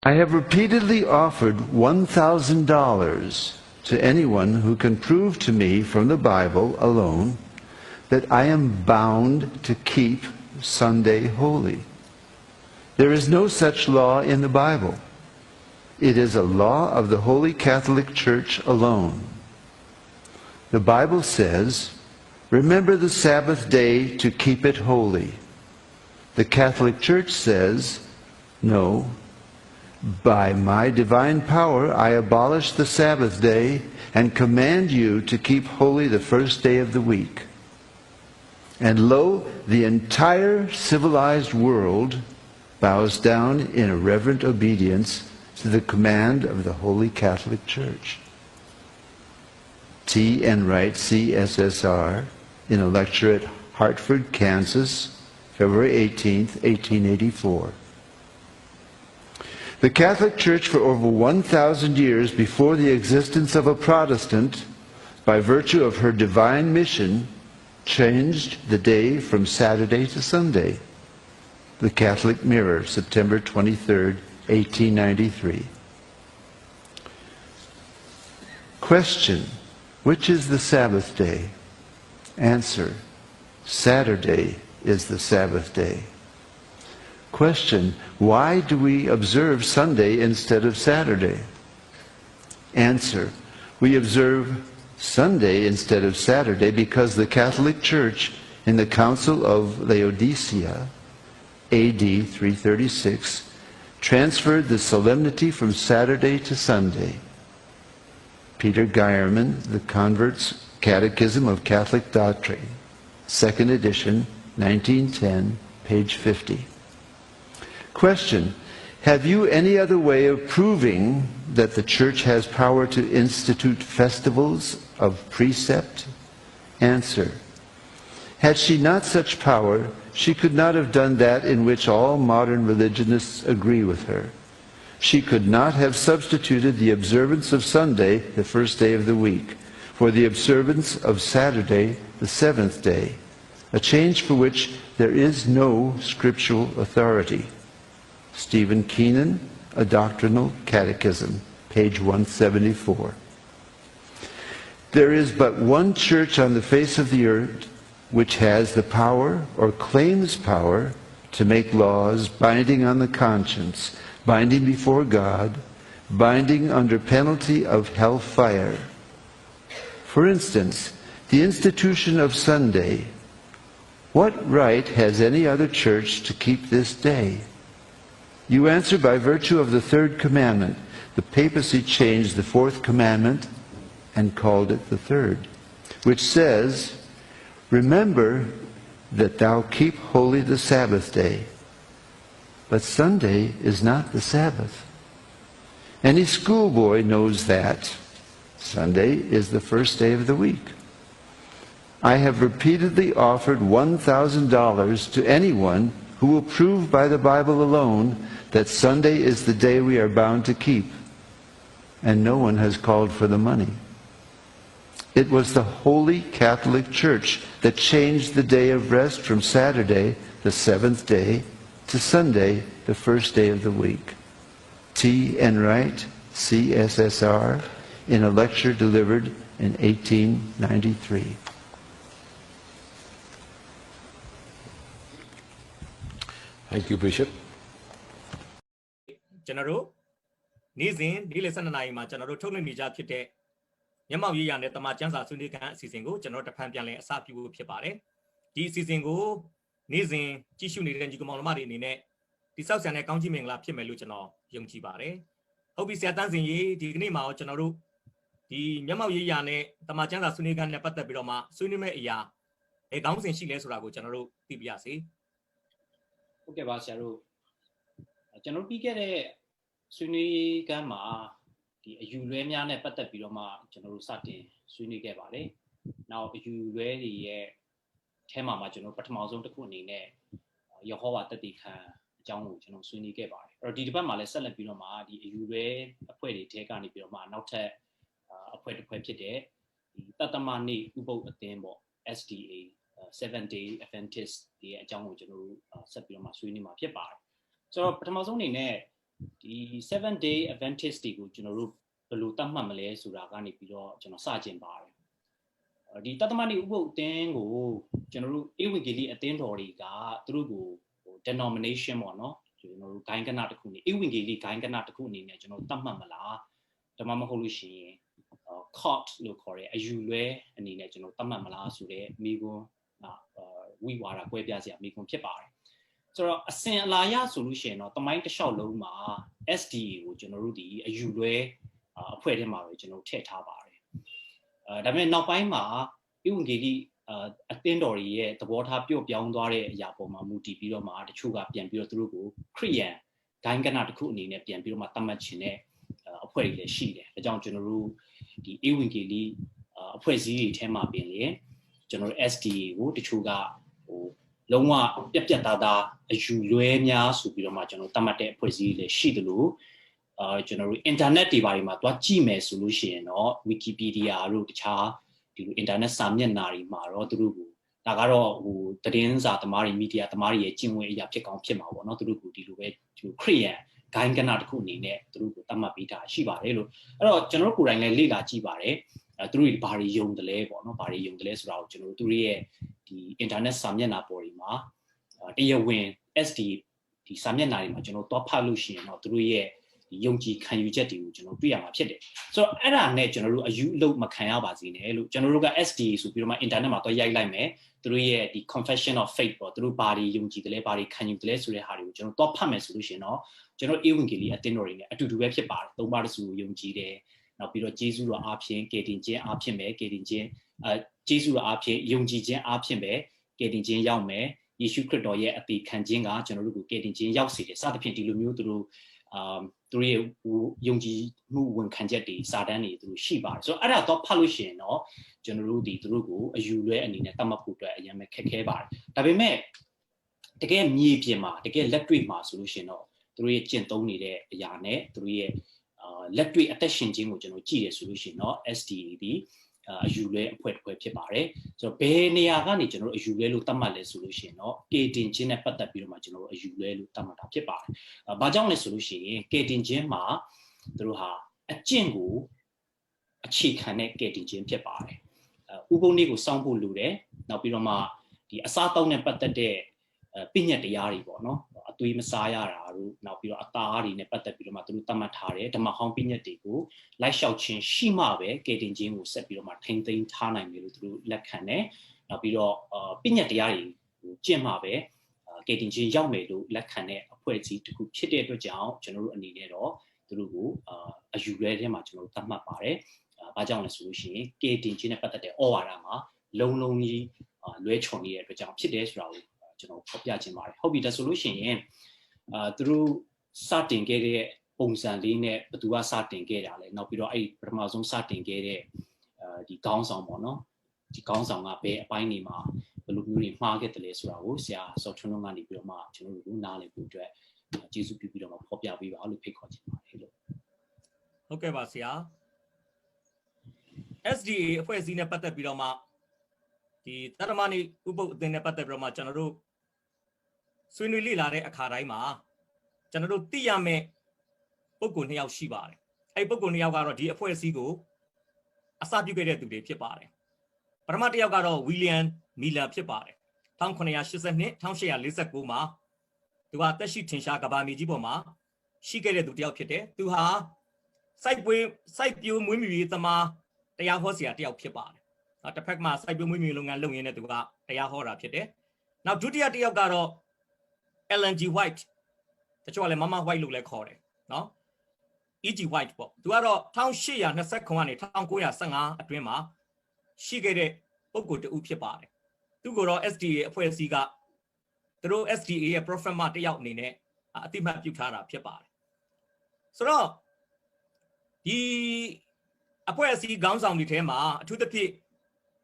I have repeatedly offered $1,000 to anyone who can prove to me from the Bible alone that I am bound to keep Sunday holy. There is no such law in the Bible. It is a law of the Holy Catholic Church alone. The Bible says, "Remember the Sabbath day to keep it holy." The Catholic Church says, "No, by my divine power I abolish the Sabbath day and command you to keep holy the first day of the week." And lo, the entire civilized world bows down in a reverent obedience to the command of the Holy Catholic Church. T. Enright, CSSR, in a lecture at Hartford, Kansas, February 18, 1884. The Catholic Church for over 1,000 years before the existence of a Protestant, by virtue of her divine mission, changed the day from Saturday to Sunday. The Catholic Mirror, September 23, 1893. Question: which is the Sabbath day? Answer: Saturday is the Sabbath day. Question: why do we observe Sunday instead of Saturday? Answer: we observe Sunday instead of Saturday because the Catholic Church in the Council of Laodicea, AD 336, transferred the solemnity from Saturday to Sunday. Peter Geierman, The Convert's Catechism of Catholic Doctrine, 2nd edition, 1910, page 50. Question: have you any other way of proving that the Church has power to institute festivals of precept? Answer: had she not such power, she could not have done that in which all modern religionists agree with her. She could not have substituted the observance of Sunday, the first day of the week, for the observance of Saturday, the seventh day, a change for which there is no scriptural authority. Stephen Keenan, A Doctrinal Catechism, page 174. There is but one church on the face of the earth which has the power, or claims power, to make laws binding on the conscience, binding before God, binding under penalty of hellfire. For instance, the institution of Sunday. What right has any other church to keep this day? You answer by virtue of the third commandment. The papacy changed the fourth commandment and called it the third, which says, "Remember that thou keep holy the Sabbath day." But Sunday is not the Sabbath. Any schoolboy knows that Sunday is the first day of the week. I have repeatedly offered $1,000 to anyone who will prove by the Bible alone that Sunday is the day we are bound to keep, and no one has called for the money. It was the Holy Catholic Church that changed the day of rest from Saturday, the seventh day, to Sunday, the first day of the week. T. Enright, CSSR, in a lecture delivered in 1893. Thank you, Bishop. ကျွန်တော်တို့နေ့စဉ်ဒီလေ12နာရီမှာကျွန်တော်တို့ထုတ်လွှင့်နေကြဖြစ်တဲ့မျက်မှောက်ရေးရနဲ့တမန်ကျမ်းစာဆွေးနွေးခန်းအစီအစဉ်ကိုကျွန်တော်တို့တဖန်ပြန်လည်အစပြုဖို့ဖြစ်ပါတယ်ဒီအစီအစဉ်ကိုနေ့စဉ်ကြည့်ရှုနေတဲ့ညီကောင်မောင်နှမတွေအနေနဲ့တိဆောက်ဆန်တဲ့ကောင်းကြီးမင်္ဂလာဖြစ်မယ်လို့ကျွန်တော်ယုံကြည်ပါတယ်ဟုတ်ပြီဆရာတန်းစင်ကြီးဒီကနေ့မှာကျွန်တော်တို့ဒီမျက်မှောက်ရေးရနဲ့တမန်ကျမ်းစာဆွေးနွေးခန်းနဲ့ပတ်သက်ပြီးတော့မှဆွေးနွေးမဲ့အရာခေါင်းစဉ်ရှိလဲဆိုတာကိုကျွန်တော်တို့သိပြရစီဟုတ်ကဲ့ပါဆရာတို့ကျွန်တော်ပြီးခဲ့တဲ့ဆွေးနွေးခန်းမှာဒီအယူလွဲများနဲ့ပတ်သက်ပြီးတော့မှကျွန်တော်တို့စတင်ဆွေးနွေးခဲ့ပါတယ်။နောက်အယူလွဲတွေရဲ့အဲမှာကျွန်တော်ပထမဆုံးတစ်ခုအနေနဲ့ယေဟောဝါတက်တည်ခံအကြောင်းကိုကျွန်တော်ဆွေးနွေးခဲ့ပါတယ်။အဲ့တော့ဒီတစ်ပတ်မှာလည်းဆက်လက်ပြီးတော့မှဒီအယူလွဲအဖွဲ့တွေထဲကနေပြီးတော့မှနောက်ထပ်အဖွဲ့တစ်ဖွဲ့ဖြစ်တဲ့ဒီတတ္တမနေ့ဥပုသ်အသင်းပေါ့ SDA 7 Day Adventist ဒီရဲ့အကြောင်းကိုကျွန်တော်ဆက်ပြီးတော့မှဆွေးနွေးမှာဖြစ်ပါတယ်။ဆိုတော့ပထမဆုံးအနေနဲ့ ဒီ 7-day Adventist တွေကိုကျွန်တော်တို့ဘယ်လိုတတ်မှတ်မလဲဆိုတာကနေပြီးတော့ကျွန်တော်စကျင်ပါတယ်ဒီတသမဏိဥပုပ်အသင်းကိုကျွန်တော်တို့ဧဝံဂေလိအသင်းတော်တွေကသူတို့ကိုdenomination ပေါ့နော်ကျွန်တော်တို့ဂိုင်းကနတစ်ခုနေဧဝံဂေလိဂိုင်းကနတစ်ခုအနေနဲ့ကျွန်တော်တတ်မှတ်မလားဒါမှမဟုတ်လို့ရှိရင်court လို့ခေါ်တဲ့အယူလွဲအနေနဲ့ကျွန်တော်တတ်မှတ်မလားဆိုတဲ့မိကွန်းဝိဝါဒကွဲပြားစရာမိကွန်းဖြစ်ပါတယ်ဆိုတော့အစဉ်အလာရဆိုလို့ရှိရင်တော့တမိုင်းတစ်လျှောက်လုံးမှာ SDA ကိုကျွန်တော်တို့ဒီအယူလွဲအဖွဲ့ထဲမှာပဲကျွန်တော်ထည့်ထားပါတယ်ဒါပေမဲ့နောက်ပိုင်းမှာဧဝံဂေလိအသင်းတော်တွေရဲ့သဘောထားပြော့ပြောင်းသွားတဲ့အရာပေါ်မှာမူတည်ပြီးတော့မှတချို့ကပြန်ပြီးတော့သူတို့ကိုခရိယန်ဂိုင်းကနတစ်ခုအနေနဲ့ပြန်ပြီးတော့မှသတ်မှတ်ခြင်းနဲ့အဖွဲ့တွေလည်းရှိတယ်ဒါကြောင့်ကျွန်တော်တို့ဒီဧဝံဂေလိအဖွဲ့အစည်းတွေထဲမှာပြင်လေကျွန်တော်တို့ SDA ကိုတချို့ကလုံးဝပြက်သားသားအယူလွဲများဆိုပြီးတော့မှကျွန်တော်သတ်မှတ်တဲ့အဖွဲ့အစည်းတွေလည်းရှိတယ်လို့ကျွန်တော်တို့ internet တွေဘာတွေမှာတွားကြည့်မယ်ဆိုလို့ရှိရင်တော့ Wikipedia တို့တခြားဒီလို internet စာမျက်နှာတွေမှာတော့သူတို့ကိုဒါကတော့သတင်းစာသမားတွေ media သမားတွေရဲ့ကျင့်ဝတ်အရာဖြစ်ကောင်းဖြစ်မှာပေါ့နော်သူတို့ကိုဒီလိုပဲဒီခရိယန်ဂိုင်းကနတစ်ခုအနေနဲ့သူတို့ကိုသတ်မှတ်ပေးတာရှိပါတယ်လို့အဲ့တော့ကျွန်တော်တို့ကိုယ်တိုင်လည်းလေ့လာကြည့်ပါတယ်သူတို့ဘာတွေယုံတယ်လဲပေါ့နော်ဘာတွေယုံတယ်လဲဆိုတာကိုကျွန်တော်တို့သူတို့ရဲ့ဒီ internet စာမျက်နှာပေါ်တွေမှာတရားဝင် SD ဒီစာမျက်နှာတွေမှာကျွန်တော်တွားဖတ်လို့ရှိရင်တော့သူတို့ရဲ့ယုံကြည်ခံယူချက်တွေကိုကျွန်တော်တွေ့ရမှာဖြစ်တယ်ဆိုတော့အဲ့ဒါနဲ့ကျွန်တော်တို့အယူအလုပ်မခံရပါစေနဲ့လို့ကျွန်တော်တို့က SDA ဆိုပြီးတော့မှ internet မှာတွားရိုက်လိုက်မယ်သူတို့ရဲ့ဒီ confession of faith ပေါ့သူတို့ဘာတွေယုံကြည်တယ်လဲဘာတွေခံယူတယ်လဲဆိုတဲ့ဟာတွေကိုကျွန်တော်တွားဖတ်မယ်ဆိုလို့ရှိရင်တော့ကျွန်တော်ဧဝံဂေလိအသင်းတော်တွေနဲ့အတူတူပဲဖြစ်ပါတယ်သုံးပါးတစုကိုယုံကြည်တယ်နောက်ပြီးတော့ဂျေဇုတော်အားဖြင့်ကယ်တင်ခြင်းအားဖြင့်ပဲကယ်တင်ခြင်းဂျေဇုတော်အားဖြင့်ယုံကြည်ခြင်းအားဖြင့်ပဲကယ်တင်ခြင်းရောက်မယ်ယေရှုခရစ်တော်ရဲ့အသေးခံခြင်းကကျွန်တော်တို့ကိုကယ်တင်ခြင်းရောက်စေတယ်စသဖြင့်ဒီလိုမျိုးသူတို့သူတို့ရဲ့ယုံကြည်မှုဝန်ခံချက်တွေစာတမ်းတွေသူတို့ရှိပါတယ်ဆိုတော့အဲ့ဒါတော့ဖတ်လို့ရှိရင်တော့ကျွန်တော်တို့ဒီသူတို့ကိုအယူလွဲအနေနဲ့သတ်မှတ်ဖို့အတွက်အရင်ပဲခက်ခဲပါတယ်ဒါပေမဲ့တကယ်မြေပြင်မှာတကယ်လက်တွေ့မှာဆိုလို့ရှိရင်တော့သူတို့ရဲ့ကျင့်သုံးနေတဲ့အရာနဲ့သူတို့ရဲ့လက်တွေ့အသက်ရှင်ခြင်းကိုကျွန်တော်ကြည့်ရဆိုလို့ရှိရင်တော့ SDA ဒီအယူလွဲအဖွဲ့တစ်ဖွဲ့ဖြစ်ပါတယ်ဆိုတော့ဘယ်နေရာကနေကျွန်တော်တို့အယူလွဲလို့သတ်မှတ်လဲဆိုလို့ရှိရင်တော့ကေတင်ခြင်းနဲ့ပတ်သက်ပြီးတော့မှကျွန်တော်တို့အယူလွဲလို့သတ်မှတ်တာဖြစ်ပါတယ်။ဘာကြောင့်လဲဆိုလို့ရှိရင်ကေတင်ခြင်းမှာသူတို့ဟာအကျင့်ကိုအခြေခံတဲ့ကေတင်ခြင်းဖြစ်ပါတယ်။ဥပုံလေးကိုစောင့်ဖို့လိုတယ်။နောက်ပြီးတော့မှဒီအစားတောက်နဲ့ပတ်သက်တဲ့ပညတ်တရားတွေပေါ့နော်အသွေးမစားရတာတို့နောက်ပြီးတော့အသားတွေနဲ့ပတ်သက်ပြီးတော့မှသူတို့သတ်မှတ်ထားတယ်ဓမ္မဟောင်းပညတ်တွေကိုလိုက်လျှောက်ခြင်းရှိမှပဲကေတင်ခြင်းကိုဆက်ပြီးတော့မှထိမ့်သိမ်းထားနိုင်မယ်လို့သူတို့လက်ခံတယ်နောက်ပြီးတော့ပညတ်တရားတွေကိုကျင့်မှပဲကေတင်ခြင်းရောက်မယ်လို့လက်ခံတဲ့အဖွဲ့အစည်းတစ်ခုဖြစ်တဲ့အတွက်ကြောင့်ကျွန်တော်တို့အနေနဲ့တော့သူတို့ကိုအယူရဲထဲမှာကျွန်တော်တို့သတ်မှတ်ပါတယ်ဘာကြောင့်လဲဆိုလို့ရှိရင်ကေတင်ခြင်းနဲ့ပတ်သက်တဲ့ဩဝါဒမှာလုံးလုံးကြီးလွဲချော်နေတဲ့အတွက်ကြောင့်ဖြစ်တယ်ဆိုတာကိုကျွန်တော်ဖော်ပြခြင်းပါတယ်ဟုတ်ပြီဒါဆိုလို့ရှိရင်သူတို့စတင်ခဲ့တဲ့ပုံစံလေးနဲ့ဘယ်သူကစတင်ခဲ့တာလဲနောက်ပြီးတော့အဲ့ပထမဆုံးစတင်ခဲ့တဲ့ဒီခေါင်းဆောင်ပေါ့နော်ဒီခေါင်းဆောင်ကဘယ်အပိုင်းနေမှာဘယ်လိုမျိုးတွေမှားခဲ့တယ်လဲဆိုတာကိုဆရာဆော့ထွန်းလုံးကနေပြီးတော့မှကျွန်တော်တို့နားလည်ဖို့အတွက်ကျေးဇူးပြုပြီးတော့မှဖော်ပြပေးပါလို့ဖိတ်ခေါ်ချင်ပါတယ်လို့ဟုတ်ကဲ့ပါဆရာ SDA အဖွဲ့အစည်းနဲ့ပတ်သက်ပြီးတော့မှဒီတရမဏိဥပုပ်အသင်းနဲ့ပတ်သက်ပြီးတော့မှကျွန်တော်တို့ဆွေးနွေးလေ့လာတဲ့အခါတိုင်းမှာကျွန်တော်တို့သိရမယ့်ပုဂ္ဂိုလ် 2 ယောက်ရှိပါတယ်အဲ့ပုဂ္ဂိုလ် 2 ယောက်ကတော့ဒီအဖွဲ့အစည်းကိုအစပြုခဲ့တဲ့သူတွေဖြစ်ပါတယ်ပထမတစ်ယောက်ကတော့ဝီလျံမီလာဖြစ်ပါတယ်1982 1849မှာသူကတက်ရှိထင်ရှားကဘာမြေကြီးပေါ်မှာရှိခဲ့တဲ့သူတစ်ယောက်ဖြစ်တယ်သူဟာစိုက်ပျိုးမွေးမြူရေးသမားတရားဟောဆရာတစ်ယောက်ဖြစ်ပါတယ်တစ်ဖက်မှာစိုက်ပျိုးမွေးမြူရေးလုပ်ငန်းလုပ်ရင်းနဲ့သူကတရားဟောတာဖြစ်တယ်နောက်ဒုတိယတစ်ယောက်ကတော့ Ellen G. White တချို့ကလည်း Mama White လို့လည်းခေါ်တယ်နော် E.G. White ပေါ့သူကတော့1829ကနေ1915အတွင်းမှာရှိခဲ့တဲ့ပုဂ္ဂိုလ်တဦးဖြစ်ပါတယ်သူကတော့ SDA အဖွဲ့အစည်းကသူတို့ SDA ရဲ့ prophet မတစ်ယောက်အနေနဲ့အတိမတ်ပြုထားတာဖြစ်ပါတယ်ဆိုတော့ဒီအဖွဲ့အစည်းခေါင်းဆောင်တွေထဲမှာအထူးသဖြင့်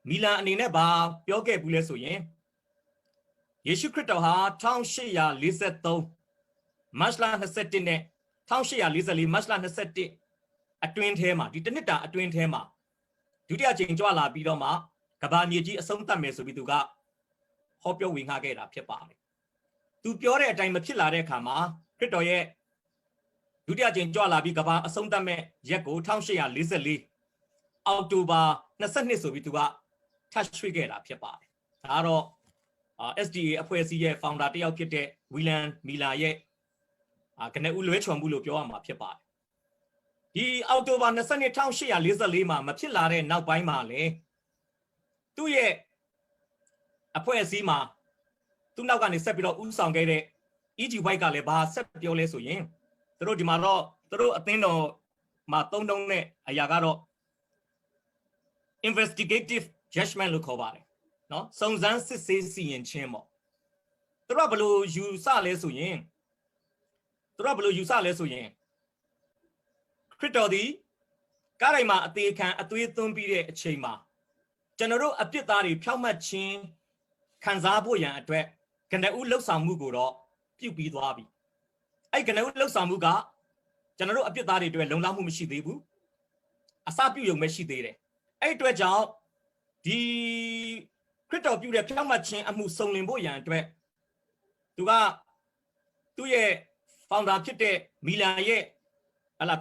မီလန်အနေနဲ့ဗာပြောခဲ့ဘူးလဲဆိုရင်ယေရှုခရစ်တော်ဟာ1843မတ်လ21နဲ့1844မတ်လ21အတွင်းထဲမှာဒီတစ်နှစ်တာအတွင်းထဲမှာဒုတိယကြိမ်ကြွလာပြီးတော့မှကဘာမြေကြီးအဆုံးသတ်မယ်ဆိုပြီးသူကဟောပြောဝေငှခဲ့တာဖြစ်ပါတယ်သူပြောတဲ့အတိုင်းမဖြစ်လာတဲ့အခါမှာခရစ်တော်ရဲ့ ဒုတိယကြိမ်ကြွလာပြီးကဘာအဆုံးသတ်မဲ့ရက်ကို1844အောက်တိုဘာ22ဆိုပြီးသူကထပ်ရွှေ့ခဲ့တာဖြစ်ပါတယ်ဒါကတော့ SDA အဖွဲ့အစည်းရဲ့ founder တယောက်ဖြစ်တဲ့ဝီလန်မီလာရဲ့ကနေဦးလွဲချွန်မှုလို့ပြောရမှာဖြစ်ပါတယ်ဒီအောက်တိုဘာ221844မှာမဖြစ်လာတဲ့နောက်ပိုင်းမှာလေသူ့ရဲ့အဖွဲ့အစည်းမှာသူ့နောက်ကနေဆက်ပြီးတော့ဥဆောင်ခဲ့တဲ့ EG White ကလည်းဘာဆက်ပြောလဲဆိုရင်သူတို့ဒီမှာတော့သူတို့အသင်းတော်မှာတုံးတဲ့အရာကတော့ investigative judgment လို့ခေါ်ပါတယ်နော်စုံစမ်းစစ်ဆေးစီရင်ခြင်းပေါ့သူတို့ကဘယ်လိုယူဆလဲဆိုရင်ခရစ်တော်ဒီကားတိုင်းမှာအသေးခံအသွေးသွင်းပြီးတဲ့အချိန်မှာကျွန်တော်တို့အပြစ်သားတွေဖြောက်မှတ်ခြင်းခံစားဖို့ရန်အတွက်ကနဦးလှုပ်ဆောင်မှုကိုတော့ပြုတ်ပြီးသွားပြီအဲ့ကနဦးလှုပ်ဆောင်မှုကကျွန်တော်တို့အပြစ်သားတွေအတွက်လုံလောက်မှုမရှိသေးဘူးအစပြုတ်ရုံပဲရှိသေးတယ်အဲ့အတွက်ကြောင့်ဒီခရစ်တော်ပြုတဲ့ဖြောက်မှတ်ခြင်းအမှုစုံလင်ဖို့ရန်အတွက်သူကသူ့ရဲ့ founder ဖြစ်တဲ့မီလန်ရဲ့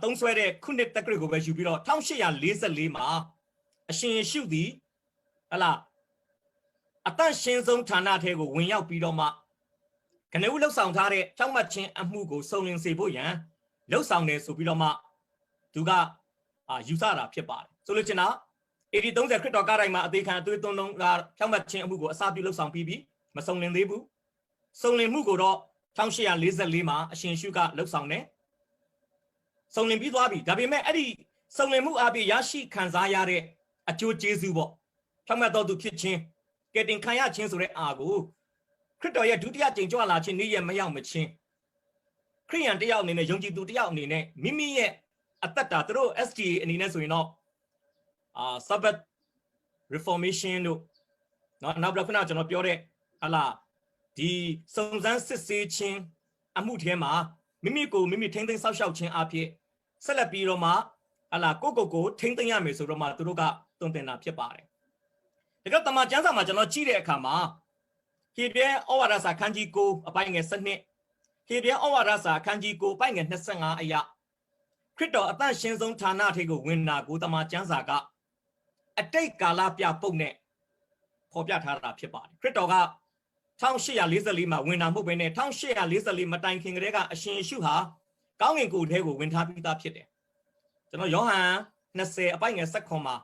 သုံးဆွဲတဲ့ခုနှစ်တက္ကရာကိုပဲယူပြီးတော့1844မှာအရှင်ယေရှုသည်အတန့်ရှင်းဆုံးဌာနထဲကိုဝင်ရောက်ပြီးတော့မှကနဦးလှုပ်ဆောင်ထားတဲ့ဖြောက်မှတ်ခြင်းအမှုကိုစုံလင်စေဖို့ရန်လှုပ်ဆောင်တယ်ဆိုပြီးတော့မှသူကယူဆတာဖြစ်ပါတယ်ဆိုလို့ချင်တာAD30ခရစ်တော်ကားတိုင်းမှာအသေးခံအသွေးသွင်းလုံးကဖြောက်မှတ်ခြင်းအမှုကိုအစပြုလှုပ်ဆောင်ပြီးမစုံလင်သေးဘူးစုံလင်မှုကိုတော့1844မှာအရှင်ယေရှုကလှုပ်ဆောင်တယ်စုံလင်ပြီးသွားပြီဒါပေမဲ့အဲ့ဒီစုံလင်မှုအပြင်ရရှိခံစားရတဲ့အကျိုးကျေးဇူးပေါ့ဖြောက်မှတ်တော်သူဖြစ်ခြင်းကယ်တင်ခံရခြင်းဆိုတဲ့အားကိုခရစ်တော်ရဲ့ဒုတိယကြိမ်ကြွလာခြင်းနေ့ရက်မရောက်မချင်းခရိယန်တယောက်အနေနဲ့ယုံကြည်သူတယောက်အနေနဲ့မိမိရဲ့အသက်တာသူတို့ SDA အနေနဲ့ဆိုရင်တော့Sabbath Reformation တို့နောက်ပြီးခုနကျွန်တော်ပြောတဲ့ဒီစုံစမ်းစစ်ဆေးခြင်းအမှုထဲမှာမိမိထိန်းသိမ်းဆောက်ရှောက်ခြင်းအဖြစ်ဆက်လက်ပြီးတော့မှကိုထိန်းသိမ်းရမယ်ဆိုတော့မှသူတို့ကတုံ့တင်တာဖြစ်ပါတယ်ဒါကြောင့်တမန်ကျမ်းစာမှာကျွန်တော်ကြည့်တဲ့အခါမှာဟေဘရဲဩဝါဒစာခန်းကြီး9အပိုင်းငယ်7ဟေဘရဲဩဝါဒစာခန်းကြီး9အပိုင်းငယ်25အရာခရစ်တော်အသန့်ရှင်းဆုံးဌာနထဲကိုဝင်တာကိုတမန်ကျမ်းစာကအတိတ်ကာလပြပုတ်နဲ့ဖော်ပြထားတာဖြစ်ပါတယ်ခရစ်တော်က1844မှာဝင်တာမဟုတ်ဘဲနဲ့1844မတိုင်ခင်ကတည်းကအရှင်ယေရှုဟာကောင်းကင်ကိုယ်ထဲကိုဝင်ထားပြီးသားဖြစ်တယ်ကျွန်တော်ယောဟန်20အပိုင်းငယ်7မှာ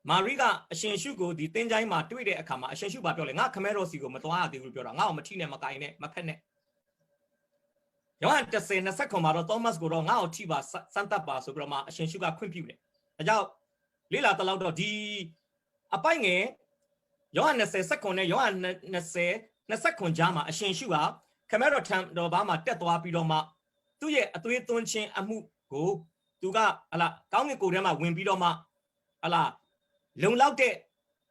မာရိကအရှင်ယေရှုကိုဒီသင်္ချိုင်းမှာတွေ့တဲ့အခါမှာအရှင်ယေရှုဘာပြောလဲငါခမဲတော်စီကိုမသွားရသေးဘူးပြောတာငါ့ကိုမထိနဲ့မကင်နဲ့မဖက်နဲ့ယောဟန်10:29မှာတော့သောမတ်ကိုတော့ငါ့ကိုထိပါစမ်းသပ်ပါဆိုပြီးတော့မှအရှင်ယေရှုကခွင့်ပြုတယ်ဒါကြောင့်လေးလာတလောက်တော့ဒီအပိုင်းငယ်ယောဟန်20:19နဲ့ယောဟန်20:29ကြားမှာအရှင်ယေရှုကခမဲတော်ထံတော်ဘာမှာတက်သွားပြီးတော့မှသူ့ရဲ့အသွေးသွင်းခြင်းအမှုကိုသူကကောင်းကင်ကိုယ်ထဲမှာဝင်ပြီးတော့မှလုံလောက်တဲ့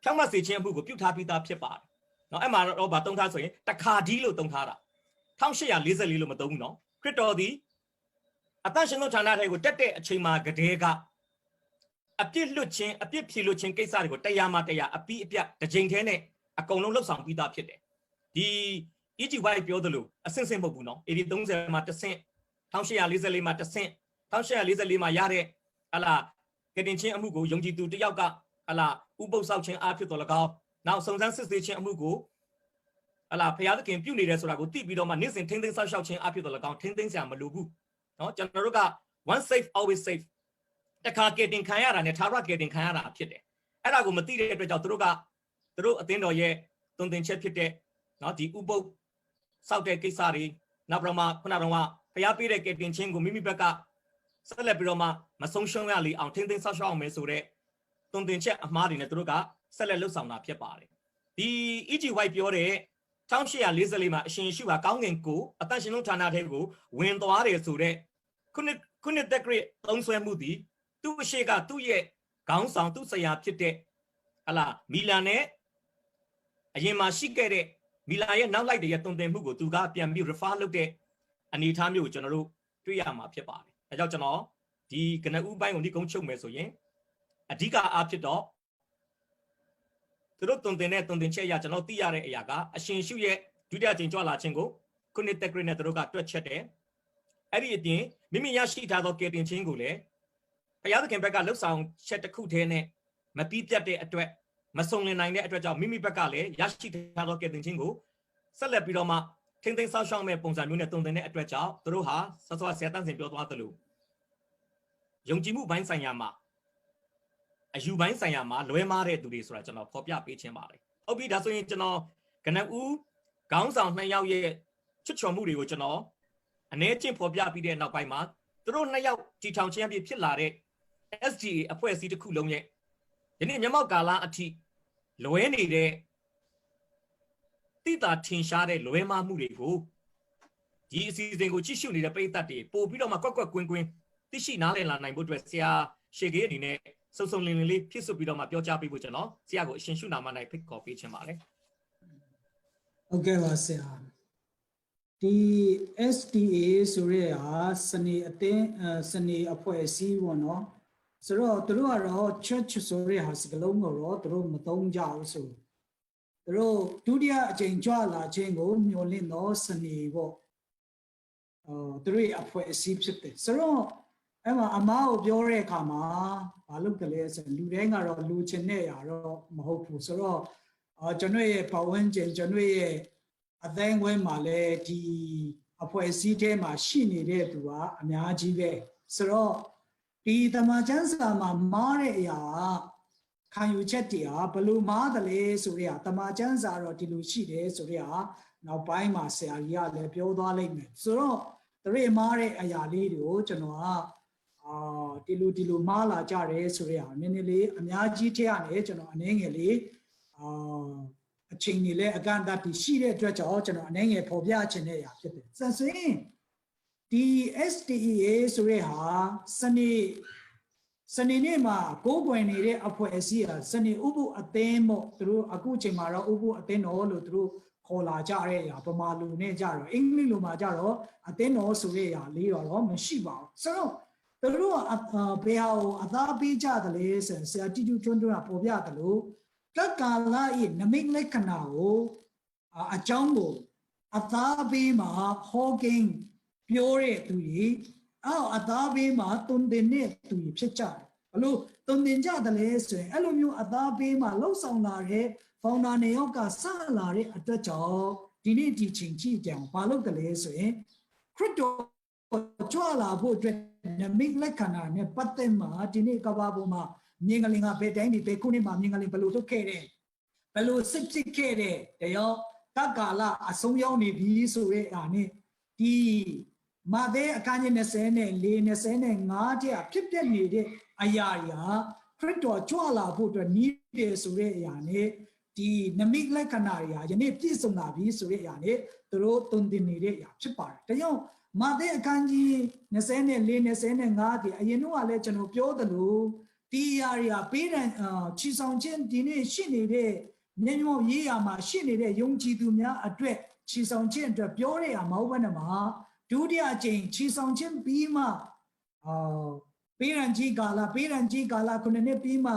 ဖြောင့်မတ်စေခြင်းအမှုကိုပြုထားပြီးသားဖြစ်ပါတယ်။နော်အဲ့မှာတော့ဗာသုံးထားဆိုရင်တခါဒီလို့သုံးထားတာ1844လို့မသုံးဘူးနော်ခရစ်တော်သည်အသန့်ရှင်သောဌာနထဲကိုတက်တဲ့အချိန်မှာကတည်းကအပြစ်လွတ်ခြင်းအပြစ်ဖြေလွတ်ခြင်းကိစ္စတွေကိုတရားမှတရားအပြီးအပြတ်တစ်ချိန်တည်းနဲ့အကုန်လုံးလှုပ်ဆောင်ပြီးသားဖြစ်တယ်။ဒီ EG White ပြောသလိုအဆင့်ဆင့်မဟုတ်ဘူးနော်။ AD 30မှာတစ်ဆင့်1844မှာတစ်ဆင့်1844မှာရတဲ့ကတင်ချင်းအမှုကိုယုံကြည်သူတယောက်ကဥပုသ်ဆောက်ခြင်းအားဖြစ်တော်၎င်းနောက်စုံစမ်းစစ်ဆေးခြင်းအမှုကိုဘုရားသခင်ပြုနေတယ်ဆိုတာကိုသိပြီးတော့မှနေ့စဉ်ထိန်းသိမ်းဆောက်ရှောက်ခြင်းအားဖြစ်တော်၎င်းထိန်းသိမ်းစရာမလိုဘူးเนาะကျွန်တော်တို့က one safe always safe တခါကတင်ခံရတာနဲ့သာရကတင်ခံရတာဖြစ်တယ်အဲ့ဒါကိုမသိတဲ့အတွက်ကြောင့်သူတို့အသင်းတော်ရဲ့တုံသင်ချက်ဖြစ်တဲ့เนาะဒီဥပုသ်ဆောက်တဲ့ကိစ္စတွေနောက်ပြီးတော့မှခုနကတော့ဘုရားပေးတဲ့ကတင်ချင်းကိုမိမိဘက်ကဆက်လက်ပြီးတော့မှမဆုံးရှုံးရလေအောင်ထိန်းသိမ်းဆောက်ရှောက်အောင်မယ်ဆိုတဲ့တုံသင်ချက်အမှားတွေနဲ့သူတို့ကဆက်လက်လှုပ်ဆောင်တာဖြစ်ပါတယ်ဒီ EG White ပြောတဲ့1844မှာအရှင်ယေရှုဟာကောင်းကင်ကိုအသက်ရှင်လုံးဌာနထဲကိုဝင်သွားတယ်ဆိုတဲ့ခုနှစ်တက္ကရာသုံးဆွဲမှုသည်သူ့အရှိကသူ့ရဲ့ခေါင်းဆောင်သူ့ဆရာဖြစ်တဲ့မီလန်နဲ့အရင်မှာရှိခဲ့တဲ့မီလန်ရဲ့နောက်လိုက်တဲ့တုံသင်မှုကိုသူကပြန်ပြီး refer လုပ်တဲ့အနေအထားမျိုးကိုကျွန်တော်တို့တွေ့ရမှာဖြစ်ပါတယ်ဒါကြောင့်ကျွန်တော်ဒီကနဦးပိုင်းကိုဒီကုန်းချုပ်မယ်ဆိုရင်အဓိကအားဖြစ်တော့သူတို့တုံသင်ချက်အရကျွန်တော်သိရတဲ့အရာကအရှင်ရှုရဲ့ဒုတိယကြိမ်ကြွလာခြင်းကိုခုနှစ်တက္ကရာနဲ့သူတို့ကတွက်ချက်တယ် အဲ့ဒီအပြင်မိမိရရှိထားသောကယ်တင်ခြင်းကိုလည်းဘုရားသခင်ဘက်ကလှုပ်ဆောင်ချက်တစ်ခုတည်းနဲ့မပြီးပြတ်တဲ့အတွက်မစုံလင်နိုင်တဲ့အတွက်ကြောင့်မိမိဘက်ကလည်းရရှိထားသောကယ်တင်ခြင်းကိုဆက်လက်ပြီးတော့မှထိမ့်သိမ်းဆောက်ရှောက်မဲ့ပုံစံမျိုးနဲ့တုံ့တင်တဲ့အတွက်ကြောင့်သူတို့ဟာဆောဆောဆရာတန်းစင်ပြောသွားသလိုယုံကြည်မှုဘိုင်းဆိုင်ရာမှာအယူဘိုင်းဆိုင်ရာမှာလွဲမားတဲ့သူတွေဆိုတာကျွန်တော်ဖော်ပြပေးခြင်းပါတယ်ဟုတ်ပြီဒါဆိုရင်ကျွန်တော်ကနဦးခေါင်းဆောင်2ယောက်ရဲ့ချွတ်ချော်မှုတွေကိုကျွန်တော်အနေချင်းဖော်ပြပြီးတဲ့နောက်ပိုင်းမှာသူတို့2ယောက်တီထောင်ခြင်းအဖြစ်ဖြစ်လာတဲ့ SDA အဖွဲ့အစည်းတစ်ခုလုံးရဲ့ဒီနေ့မျက်မှောက်ကာလအထိလွဲနေတဲ့တိတာထင်ရှားတဲ့လွဲမှားမှုတွေကိုဒီအစီအစဉ်ကိုကြည့်ရှုနေတဲ့ပရိသတ်တွေပို့ပြီးတော့မှကွက်ကွက်ကွင်းကွင်းသိရှိနားလည်လာနိုင်ဖို့အတွက်ဆရာရှေကြီးအနေနဲ့စုံစုံလင်လင်လေးဖြစ်စွပြီးတော့မှပြောကြားပေးဖို့ကျွန်တော်ဆရာကိုအရှင်ရှုနာမ၌ဖိတ်ခေါ်ပေးခြင်းပါတယ်ဟုတ်ကဲ့ပါဆရာဒီ SDA ဆိုရဲဟာစနေအတင်းစနေအဖွဲ့အစည်းပေါ့နော်ဆိုတော့သူတို့ကတော့ church ဆိုရဲဟာစကလုံးကိုတော့သူတို့မသုံးကြဘူးဆိုသူတို့ဒုတိယအကြိမ်ကြွလာခြင်းကိုမျှော်လင့်တော့စနေပေါ့သူတို့အဖွဲ့အစည်းဖြစ်တယ်ဆိုတော့အဲ့မှာအမားကိုပြောတဲ့အခါမှာဘာလုပ်ကြလဲဆိုလူတိုင်းကတော့လူချင်းနဲ့ရတော့မဟုတ်ဘူးဆိုတော့ကျွန်တော်ရဲ့ပဝန်းကျင်ကျွန်တော်ရဲ့အသင်းဝဲမှာလည်းဒီအဖွဲ့အစည်းထဲမှာရှိနေတဲ့သူကအများကြီးပဲဆိုတော့ဒီတမန်ကျမ်းစာမှာမားတဲ့အရာခံယူချက်တွေဟာဘလို့မားတယ်လဲဆိုရတမန်ကျမ်းစာတော့ဒီလိုရှိတယ်ဆိုရနောက်ပိုင်းမှာဆရာကြီးကလည်းပြောသွားလိမ့်မယ်ဆိုတော့တရေမားတဲ့အရာလေးတွေကိုကျွန်တော်ကဒီလိုမားလာကြတယ်ဆိုရနည်းနည်းလေးအများကြီးထည့်ရတယ်ကျွန်တော်အနေငယ်လေးအချိန်ကြီးလဲအကန့်အသတ်ပြီးရှိတဲ့အတွက်ကြောင့်ကျွန်တော်အနေငယ်ဖော်ပြခြင်းတဲ့အရာဖြစ်တယ်။ဆိုရင်ဒီ SDA ဆိုရဲဟာစနေနေ့မှာကိုးကွယ်နေတဲ့အဖွဲ့အစည်းဟာစနေဥပုအသင်းမို့သူတို့အခုချိန်မှာတော့ဥပုအသင်းတော်လို့သူတို့ခေါ်လာကြတဲ့အရာဗမာလူနဲ့ကြတော့အင်္ဂလိပ်လိုမှာကြတော့အသင်းတော်ဆိုတဲ့အရာလေးတော့မရှိပါဘူး။ဆိုတော့သူတို့ကဘယ်ဟာကိုအသားပေးကြတယ်လဲဆိုဆရာတီတူထွန်းထွန်းကပေါ်ပြတယ်လို့ကကာလာရဲ့နမိတ်လက္ခဏာကိုအကြောင်းကိုအသားပေးမှာဟောကင်းပြောတဲ့သူကြီးအသားပေးမှာတုံတင်တဲ့သူကြီးဖြစ်ကြတယ်ဘလို့တုံတင်ကြတယ်လဲဆိုရင်အဲ့လိုမျိုးအသားပေးမှာလှုပ်ဆောင်လာတဲ့ဖောင်နာနေရောက်ကစလာတဲ့အတွက်ကြောင့်ဒီနေ့ဒီချိန်ကြည့်ကြအောင်ဘာလို့ကလေးဆိုရင်ခရစ်တော်ကြွလာဖို့အတွက်နမိတ်လက္ခဏာနဲ့ပတ်သက်မှာဒီနေ့ကဘာပေါ်မှာမြင်ကလေးကဘယ်တိုင်းဒီဘယ်ခုနှစ်မှာမြင်ကလေးဘယ်လိုထုတ်ခဲ့တယ်ဘယ်လိုစစ်ဖြစ်ခဲ့တယ်တရားတက္ကာလအဆုံးရောက်နေပြီဆိုတဲ့အားနဲ့ဒီမာသဲအခန်းကြီး20နဲ့25ကျဖြစ်ပြနေတဲ့အရာရာခရစ်တော်ကြွလာဖို့အတွက်နည်းတယ်ဆိုတဲ့အရာနဲ့ဒီနမိတ်လက္ခဏာတွေဟာယနေ့ပြည့်စုံလာပြီဆိုတဲ့အရာနဲ့သူတို့တုံတင်နေတဲ့အရာဖြစ်ပါတယ်။ဒါကြောင့်မာသဲအခန်းကြီး20နဲ့25ဒီအရင်တော့လည်းကျွန်တော်ပြောသလိုဒီအရာတွေဟာပေးတဲ့ချီဆောင်ခြင်းဒီနေ့ရှိနေတဲ့မျက်မှောက်ရေးရာမှာရှိနေတဲ့ယုံကြည်သူများအတွက်ချီဆောင်ခြင်းအတွက်ပြောတဲ့အရာမဟုတ်ဘဲနဲ့မှာဒုတိယအကြိမ်ချီဆောင်ခြင်းပြီးမှပေးရန်ကြီးကာလခုနှစ်ပြီးမှ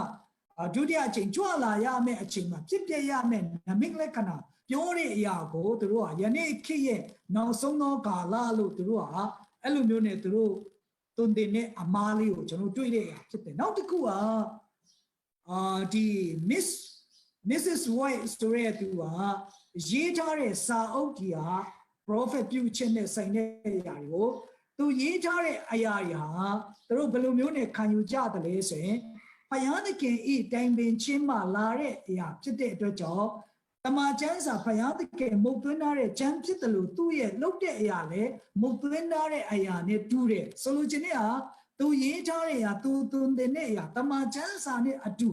ဒုတိယအကြိမ်ကြွလာရမယ့်အချိန်မှာဖြစ်ပြရမယ့်နမိတ်လက္ခဏာပြောတဲ့အရာကိုသူတို့ကယနေ့ခေတ်ရဲ့နောက်ဆုံးသောကာလလို့သူတို့ကအဲ့လိုမျိုးနဲ့သူတို့တုံတင်တဲ့အမားလေးကိုကျွန်တော်တွေ့တဲ့အရာဖြစ်တယ်နောက်တစ်ခုကဒီ Mrs. White ဆိုတဲ့သူကရေးထားတဲ့စာအုပ်ကြီးဟာ prophet ပြုခြင်းနဲ့ဆိုင်တဲ့အရာတွေကိုသူရေးထားတဲ့အရာတွေဟာသူတို့ဘယ်လိုမျိုးနဲ့ခံယူကြတယ်လဲဆိုရင်ဘုရားသခင်ဤတိုင်ပင်ချင်းမှလာတဲ့အရာဖြစ်တဲ့အတွက်ကြောင့်တမန်ကျမ်းစာဘုရားသခင်မုတ်သွင်းထားတဲ့ကျမ်းဖြစ်တယ်လို့သူ့ရဲ့လုပ်တဲ့အရာလည်းမုတ်သွင်းထားတဲ့အရာနဲ့တူတယ်ဆိုလိုချင်တဲ့ဟာသူရေးထားတဲ့အရာသူသွင်းတဲ့အရာတမန်ကျမ်းစာနဲ့အတူ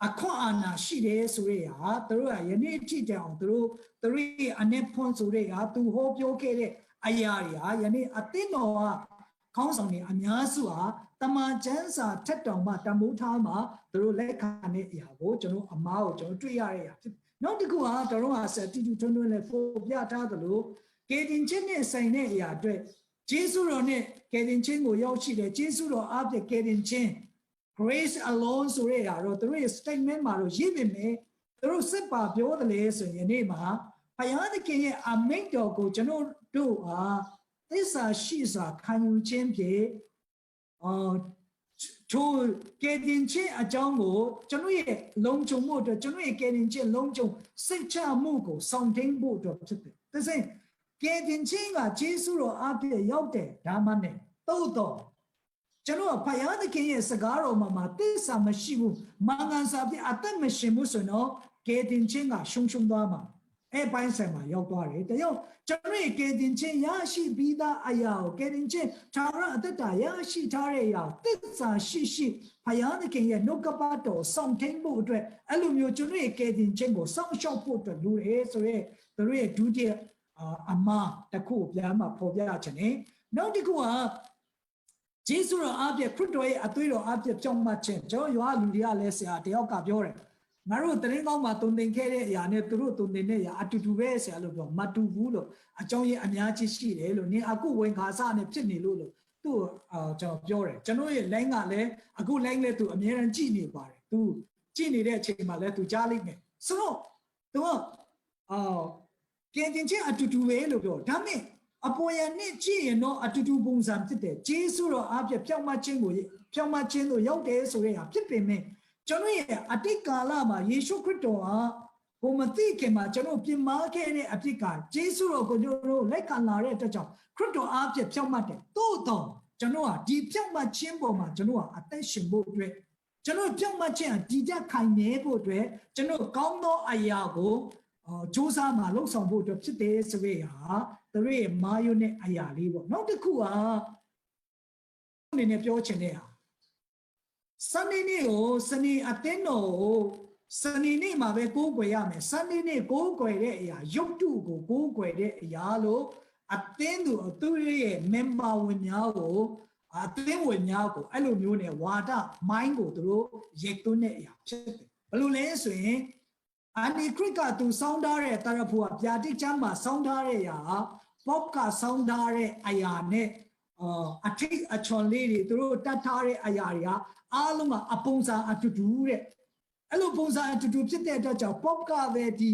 အခွင့်အာဏာရှိတယ်ဆိုတဲ့ဟာသူတို့ကယနေ့ထိတောင်သူတို့အနေဖွင့်ဆိုတဲ့ဟာသူဟောပြောခဲ့တဲ့အရာတွေဟာယနေ့အသင်းတော်ကခေါင်းဆောင်တွေအများစုဟာတမန်ကျမ်းစာထက်တောင်မှတမိုးထားမှာသူတို့လက်ခံတဲ့အရာကိုကျွန်တော်အမားကိုကျွန်တော်တွေ့ရတဲ့အရာဖြစ်နောက်တစ်ခုကတော်ဟာဆက်တီတူထွန်းထွန်းနဲ့ပို့ပြထားသလိုကေတင်ချင်းနဲ့ဆိုင်တဲ့အရာအတွက်ဂျေစုတော်နဲ့ကေတင်ချင်းကိုရောက်ရှိတယ်ဂျေစုတော်အားဖြင့်ကေတင်ချင်း grace alone ဆိုရတာတော့သူတို့ရဲ့ statement မှာတော့ရေးပေမဲ့သူတို့စစ်ပါပြောတယ်လေဆိုရင်ဒီနေ့မှာဘုရားသခင်ရဲ့အမိန့်တော်ကိုကျွန်တော်တို့ဟာသ စ္စာရှိစွာခံယူခြင်းဖြင့်ထိုကယ်တင်ခြင်းအကြောင်းကိုကျွန်တော်ရဲ့လုံခြုံမှုအတွက်ကျွန်တော်ရဲ့ကယ်တင်ခြင်းလုံခြုံစိတ်ချမှုကိုဆောင်သိမ်းဖို့အတွက်ဖြစ်တယ်ဒါဆိုရင်ကယ်တင်ခြင်းကယေရှုတော်အပြည့်ရောက်တဲ့ဒါမှနဲ့သို့တော့ကျွန်တော်ဖယားသခင်ရဲ့စကားတော်မှာသစ္စာမရှိဘူးမင်္ဂန်စာပြအသက်မရှင်ဘူးဆိုတော့ကယ်တင်ခြင်းကရှုံသွားမှာအဲ့ပိုင်းဆိုင်မှာရောက်သွားတယ်ဒါကြောင့်ကျွန်တော်ရဲ့ကယ်တင်ခြင်းရရှိပြီးသားအရာကိုကယ်တင်ခြင်းသာရအတ္တရရှိထားတဲ့အရာသစ္စာရှိဖယားသခင်ရဲ့နှုတ်ကပတ်တော်ဆောင်ထင်းဖို့အတွက်အဲ့လိုမျိုးကျွန်တော်ရဲ့ကယ်တင်ခြင်းကိုစောင့်ရှောက်ဖို့အတွက်လိုတယ်ဆိုရဲသူတို့ရဲ့ဒုတိယအမှားတစ်ခုပြန်မှပေါ်ပြချင်တယ်နောက်တစ်ခုကယေရှုတော်အပြည့်ခရစ်တော်ရဲ့အသွေးတော်အပြည့်ကြောင့်မှခြင်းကျွန်တော်ရွာလူတွေကလည်းဆရာတယောက်ကပြောတယ်ငါတို့တရင်ကောင်းမှာတုံတင်ခဲ့တဲ့အရာနဲ့သူတို့တုံတင်တဲ့အရာအတူတူပဲဆရာလို့ပြောမတူဘူးလို့အကြောင်းရင်းအများကြီးရှိတယ်လို့နင်အခုဝင်ခါစနဲ့ဖြစ်နေလို့သူ့ကျွန်တော်ပြောတယ်ကျွန်တော်ရဲ့ line ကလည်းအခု line လည်းသူအများရန်ကြည့်နေပါတယ်သူကြည့်နေတဲ့အချိန်မှာလည်းသူကြားလိုက်မယ်ဆိုတော့သူကကင်တင်ချင်းအတူတူပဲလို့ပြောဒါမဲ့အပေါ်ရနဲ့ကြည့်ရင်တော့အတူတူပုံစံဖြစ်တယ်ဂျေစုတော်အပြည့်ဖြောင့်မခြင်းကိုဖြောင့်မခြင်းတို့ရောက်တယ်ဆိုတဲ့ဟာဖြစ်ပေမဲ့ကျွန်တော်ရဲ့အတိတ်ကာလမှာယေရှုခရစ်တော်ဟာဘုံမသိခင်မှာကျွန်တော်ပြင်မာခဲ့တဲ့အဖြစ်ကဂျေစုတော်ကိုကျွန်တော်လက်ခံလာတဲ့အတွက်ကြောင့်ခရစ်တော်အပြည့်ဖြောင့်မတယ်သို့တော့ကျွန်တော်ဟာဒီဖြောင့်မခြင်းပေါ်မှာကျွန်တော်ဟာအသက်ရှင်ဖို့အတွက်ကျွန်တော်ဖြောင့်မခြင်းအဒီတက်ခိုင်နေဖို့အတွက်ကျွန်တော်ကောင်းသောအရာကိုစူးစမ်းမှာလှုပ်ဆောင်ဖို့အတွက်ဖြစ်တယ်ဆိုရဟာသူတို့ရဲ့မာယုနဲ့အရာလေးပေါ့နောက်တစ်ခုကအနေနဲ့ပြောချင်တဲ့ဟာစနေနေ့ကိုစနေအသင်းတော်ကိုစနေနေ့မှာပဲကိုးကွယ်ရမယ်စနေနေ့ကိုးကွယ်တဲ့အရာရုပ်တုကိုကိုးကွယ်တဲ့အရာလို့အသင်းသူသူရဲ့ member ဝင်များကိုအသင်းဝင်များကိုအဲ့လိုမျိုးနဲ့ဝါဒ mind ကိုသူတို့ရိတ်သွင်းတဲ့အရာဖြစ်တယ်ဘယ်လိုလဲဆိုရင်အနိခရစ်ကသူစောင်းထားတဲ့တရဖူကဗျာတိကျမ်းမှာစောင်းထားတဲ့အရာပေါက်ကစောင်းထားတဲ့အရာနဲ့အထိအချွန်လေးတွေသူတို့တတ်ထားတဲ့အရာတွေကအားလုံးကအပုံစံအတူတူတဲ့အဲ့လိုပုံစံအတူတူဖြစ်တဲ့အတွက်ကြောင့်ပေါက်ကပဲဒီ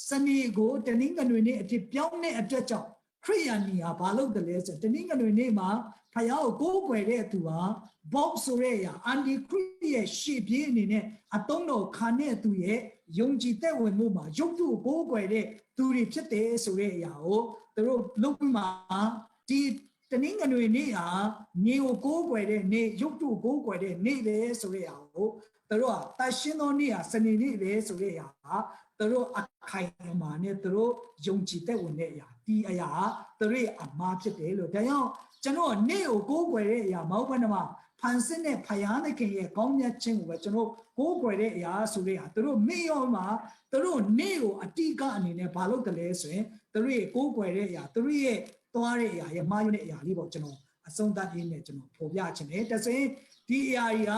စနေကိုတနင်္ဂနွေနေ့အဖြစ်ပြောင်းတဲ့အတွက်ကြောင့်ခရိယာနီဟာဘာလုပ်တယ်လဲဆိုတနင်္ဂနွေနေ့မှာဖယားကိုကိုးကွယ်တဲ့သူဟာဘောက်ဆိုတဲ့အရာအန်ဒီခရစ်ရဲ့ရှေ့ပြေးအနေနဲ့အတုံးတော်ခံတဲ့သူရဲ့ယုံကြည်တဲ့ဝင်မှုမှာရုပ်တုကိုးကွယ်တဲ့သူတွေဖြစ်တယ်ဆိုတဲ့အရာကိုသူတို့လုပ်ပြီးမှဒီတနင်္ဂနွေနေ့ဟာမြေကိုကိုးကွယ်တဲ့နေ့ရုပ်တုကိုးကွယ်တဲ့နေ့ပဲဆိုတဲ့အရာကိုသူတို့ကတရှင်းသောနေ့ဟာစနေနေ့ပဲဆိုတဲ့အရာဟာသူတို့အခိုင်အမာနဲ့သူတို့ယုံကြည်တဲ့ဝင်တဲ့အရာဒီအရာသူတို့ရဲ့အမှားဖြစ်တယ်လို့ဒါကြောင့်ကျွန်တော်နေ့ကိုကိုးကွယ်တဲ့အရာမဟုတ်ဘဲနဲ့မှဖန်ဆင်းတဲ့ဖယားသခင်ရဲ့ကောင်းမြတ်ခြင်းကိုပဲကျွန်တော်ကိုးကွယ်တဲ့အရာဆိုတဲ့အရာသူတို့မေ့ရောမှာသူတို့နေ့ကိုအတိကအနေနဲ့ဘာလုပ်တယ်လဲဆိုရင်သူတို့ရဲ့ကိုးကွယ်တဲ့အရာသူတို့ရဲ့သွားတဲ့အရာရဲ့မှားယွင်းတဲ့အရာလေးပေါ့ကျွန်တော်အဆုံးသတ်ရင်းနဲ့ကျွန်တော်ဖော်ပြခြင်းတယ်တစင်ဒီအရာကြီးက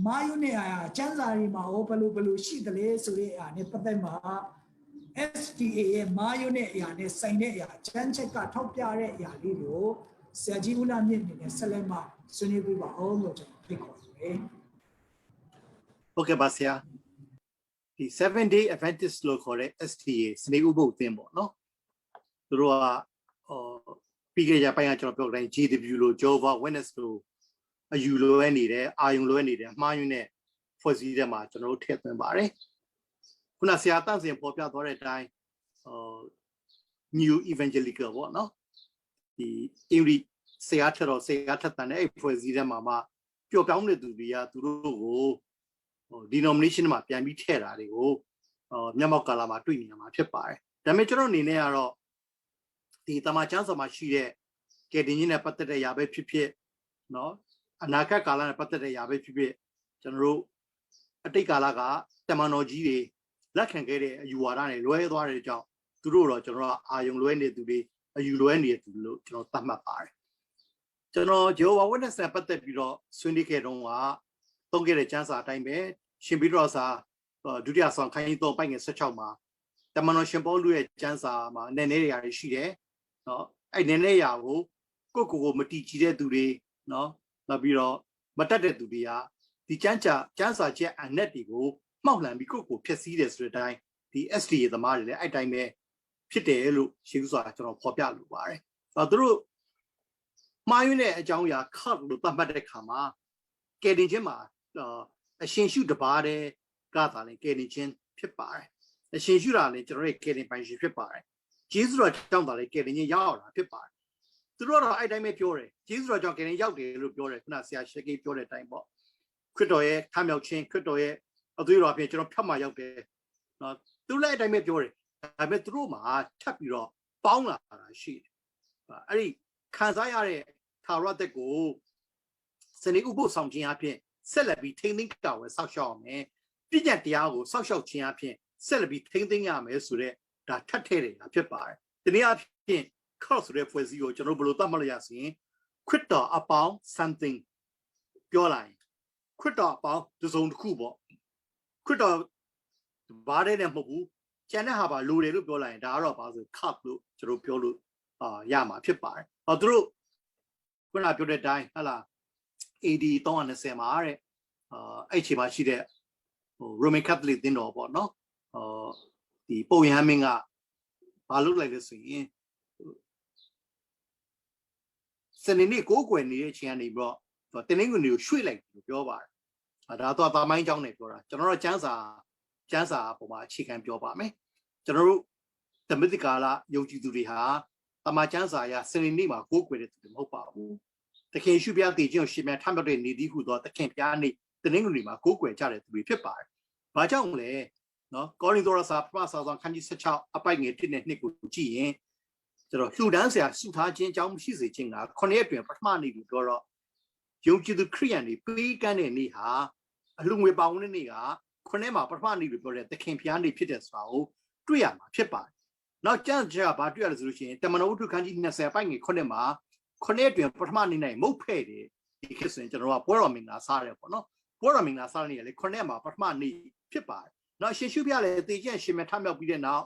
မာယုနဲ့အရာကျမ်းစာတွေမှာဟောဘလို့ရှိတယ်လေဆိုတဲ့အရာနဲ့ပတ်သက်မှာ STA ရဲ့မာယုနဲ့အရာနဲ့ဆိုင်တဲ့အရာချမ်းချက်ကထောက်ပြတဲ့အရာလေးကိုဆရာကြီးဦးလာမြင့်နေနဲ့ဆက်လက်မှဆွေးနွေးပြပါအောင်လို့ကျွန်တော်ဖိတ်ခေါ်ပါတယ်ဟုတ်ကဲ့ပါဆရာဒီ7 day Adventist လို့ခေါ်တဲ့ STA စနေဥပုသ်အသင်းပေါ့နော်သူတို့ကပြီးခဲ့ရပိုင်းကကျွန်တော်ပြောတဲ့ GW လို့ Jehovah Witness လို့အယူလိုနေတယ်အာယုံလိုနေတယ်အမှားယွင်းတဲ့ဖွဲ့စည်းတဲ့မှာကျွန်တော်တို့ထည့်သွင်းပါတယ်ခုနဆရာတန့်စင်ပေါ်ပြသွားတဲ့အတိုင်းNew Evangelical ပေါ့နော်ဒီအင်္ဂလိပ်ဆရာထက်တော့ဆရာထက်တန်တဲ့အဲ့ဖွဲ့စည်းတဲ့မှာပျော်ပြောင်းတဲ့သူတွေကသူတို့ကို denomination မှာပြန်ပြီးထည့်တာတွေကိုမျက်မှောက်ကာလမှာတွေ့နေရမှာဖြစ်ပါတယ်ဒါပေမဲ့ကျွန်တော်အနေနဲ့ကတော့ဒီတမန်ကျမ်းစာမှာရှိတဲ့ကယ်တင်ခြင်းနဲ့ပတ်သက်တဲ့ຢာပဲဖြစ်ဖြစ်နော်အနာဂတ်ကာလနဲ့ပတ်သက်တဲ့ຢာပဲဖြစ်ဖြစ်ကျွန်တော်တို့အတိတ်ကာလကတမန်တော်ကြီးတွေလက်ခံခဲ့တဲ့အယူဝါဒတွေလွဲသွားတဲ့အကြောင်းသူတို့တော့ကျွန်တော်ကအာယုံလွဲနေသူတွေအယူလွဲနေတဲ့သူလို့ကျွန်တော်သတ်မှတ်ပါတယ်ကျွန်တော် Jehovah Witness နဲ့ပတ်သက်ပြီးတော့ဆွေးနွေးခဲ့တုန်းကသုံးခဲ့တဲ့ကျမ်းစာအတိုင်းပဲရှင်ပေတရုစာဒုတိယဆောင်ခန်းကြီး3ပိုင်းငယ်16မှာတမန်တော်ရှင်ပေါလုရဲ့ကျမ်းစာမှာနည်းနည်းရာတွေရှိတယ်နော်အဲ့နည်းနည်းရာကိုကိုမတီးကြည့်တဲ့သူတွေနော်နောက်ပြီးတော့မတတ်တဲ့သူတွေကဒီကျမ်းစာချက်အနက်တွေကိုမှောက်လှန်ပြီးကိုဖျက်ဆီးတယ်ဆိုတဲ့အတိုင်းဒီ STA သမားတွေလည်းအဲ့တိုင်းပဲဖြစ်တယ်လို့ရှင်းဥစွာကျွန်တော်ဖော်ပြလိုပါတယ်သူတို့ မှားယွင်းတဲ့အကြောင်းအရာခတ်လို့သတ်မှတ်တဲ့ခါမှာကယ်တင်ခြင်းမှာအရှင်ရှုတပါးတဲ့ကသာလည်းကယ်တင်ခြင်းဖြစ်ပါတယ်အရှင်ရှုတာလည်းကျွန်တော်ရဲ့ကယ်တင်ပိုင်ရှင်ဖြစ်ပါတယ်ဂျေဇုတော်ကြောင့်သာလည်းကယ်တင်ခြင်းရောက်လာဖြစ်ပါတယ်သူတို့ကတော့အဲ့တိုင်းပဲပြောတယ်ဂျေဇုတော်ကြောင့်ကယ်တင်ရောက်တယ်လို့ပြောတယ်ခုနဆရာရှေကိပြောတဲ့အတိုင်းပေါ့ခရစ်တော်ရဲ့ထမြောက်ခြင်းခရစ်တော်ရဲ့အသွေးတော်အပြင်ကျွန်တော်ဖြတ်မှရောက်တယ်နော်သူလည်းအတိုင်းပဲပြောတယ်ဒါပေမဲ့သူတို့မှာထပ်ပြီးတော့ပေါင်းလာတာရှိတယ်အဲ့ဒီခံစားရတဲ့ထာဝရသက်ကိုစနေဥပုသ်ဆောင်ခြင်းအပြင်ဆက်လက်ပြီးထိမ့်သိမ်းတာဝယ်ဆောက်ရှောက်အောင်မယ်ပြည့်ညတ်တရားကိုဆောက်ရှောက်ခြင်းအပြင်ဆက်လက်ပြီးထိမ့်သိမ်းရမယ်ဆိုတော့ဒါထပ်ထဲတယ်တာဖြစ်ပါတယ်ဒီနေ့အပြင် cross ဆိုတဲ့ဖွဲ့စည်းကိုကျွန်တော်ဘယ်လိုသတ်မှတ်လို့ရစီရင်ခရစ်တော်အပေါင်း something ပြောလိုက်ခရစ်တော်အပေါင်းတစ်စုံတစ်ခုပေါ့ခရစ်တော်ဘာတဲ့နဲ့မဟုတ်ဘူးကျန်တဲ့ဟာပါလိုတယ်လို့ပြောလိုက်ရင်ဒါကတော့ဘာဆို cup လို့ကျွန်တော်ပြောလို့ရမှာဖြစ်ပါတယ်သူတို့ခုနပြောတဲ့အတိုင်းဟလာ AD 320မှာတဲ့အဲ့ချိန်မှာရှိတဲ့Roman Catholic သင်းတော်ပေါ့နော်ဒီပုပ်ရဟန်းမင်းကဘာလုပ်လိုက်လဲဆိုရင်စနေနေ့ကိုးကွယ်နေတဲ့ချိန်ကနေပြီးတော့တင်းနှင်းကိုရွှေ့လိုက်လို့ပြောပါတယ်ဒါတော့တာမိုင်းเจ้าနဲ့ပြောတာကျွန်တော်တို့ကျမ်းစာပုံမှာအခြေခံပြောပါမယ်ကျွန်တော်တို့သမတိကာလယုံကြည်သူတွေဟာတမန်ကျမ်းစာအရစနေနေ့မှာကိုးကွယ်တဲ့သူတွေမဟုတ်ပါဘူးတခင်ရှုပြတည်ခြင်းကိုရှင်မြန်ထမြောက်တဲ့နေသည်ဟုသောတခင်ပြားနေ့တင်းနှင်းကိုမှာကိုးကွယ်ကြတဲ့သူတွေဖြစ်ပါတယ်ဘာကြောင့်လဲနော်ကောရိန္သုရစာပထမစာဆောင်ခန်းကြီး16အပိုက်ငယ်1နဲ့2ကိုကြည့်ရင်ကျွန်တော်လှူဒန်းဆရာစုထားခြင်းအကြောင်းမရှိစေခြင်းက9ရက်တွင်ပထမနေ့ကိုပြောတော့ယုံကြည်သူခရိယန်တွေပေးကမ်းတဲ့နေ့ဟာအလှငွေပါဝင်တဲ့နေ့က9ရက်မှာပထမနေ့ကိုပြောတဲ့သခင်ဖျားနေ့ဖြစ်တဲ့ဆိုတာကိုတွေ့ရမှာဖြစ်ပါတယ်။နောက်ကျမ်းစာကဘာတွေ့ရလဲဆိုလို့ရှိရင်တမန်တော်ဝတ္ထုခန်းကြီး20ပိုက်ငယ်9မှာ9ရက်တွင်ပထမနေ့၌မုတ်ဖဲ့တယ်ဒီခေတ်ဆိုရင်ကျွန်တော်ကပွဲတော်မင်္ဂလာစားတယ်ပေါ့နော်။ပွဲတော်မင်္ဂလာစားတဲ့နေ့ကလေ9ရက်မှာပထမနေ့ဖြစ်ပါတယ်။နောက်ရှင်ရှုပြလည်းတေကျင့်ရှင်မထမြောက်ပြီးတဲ့နောက်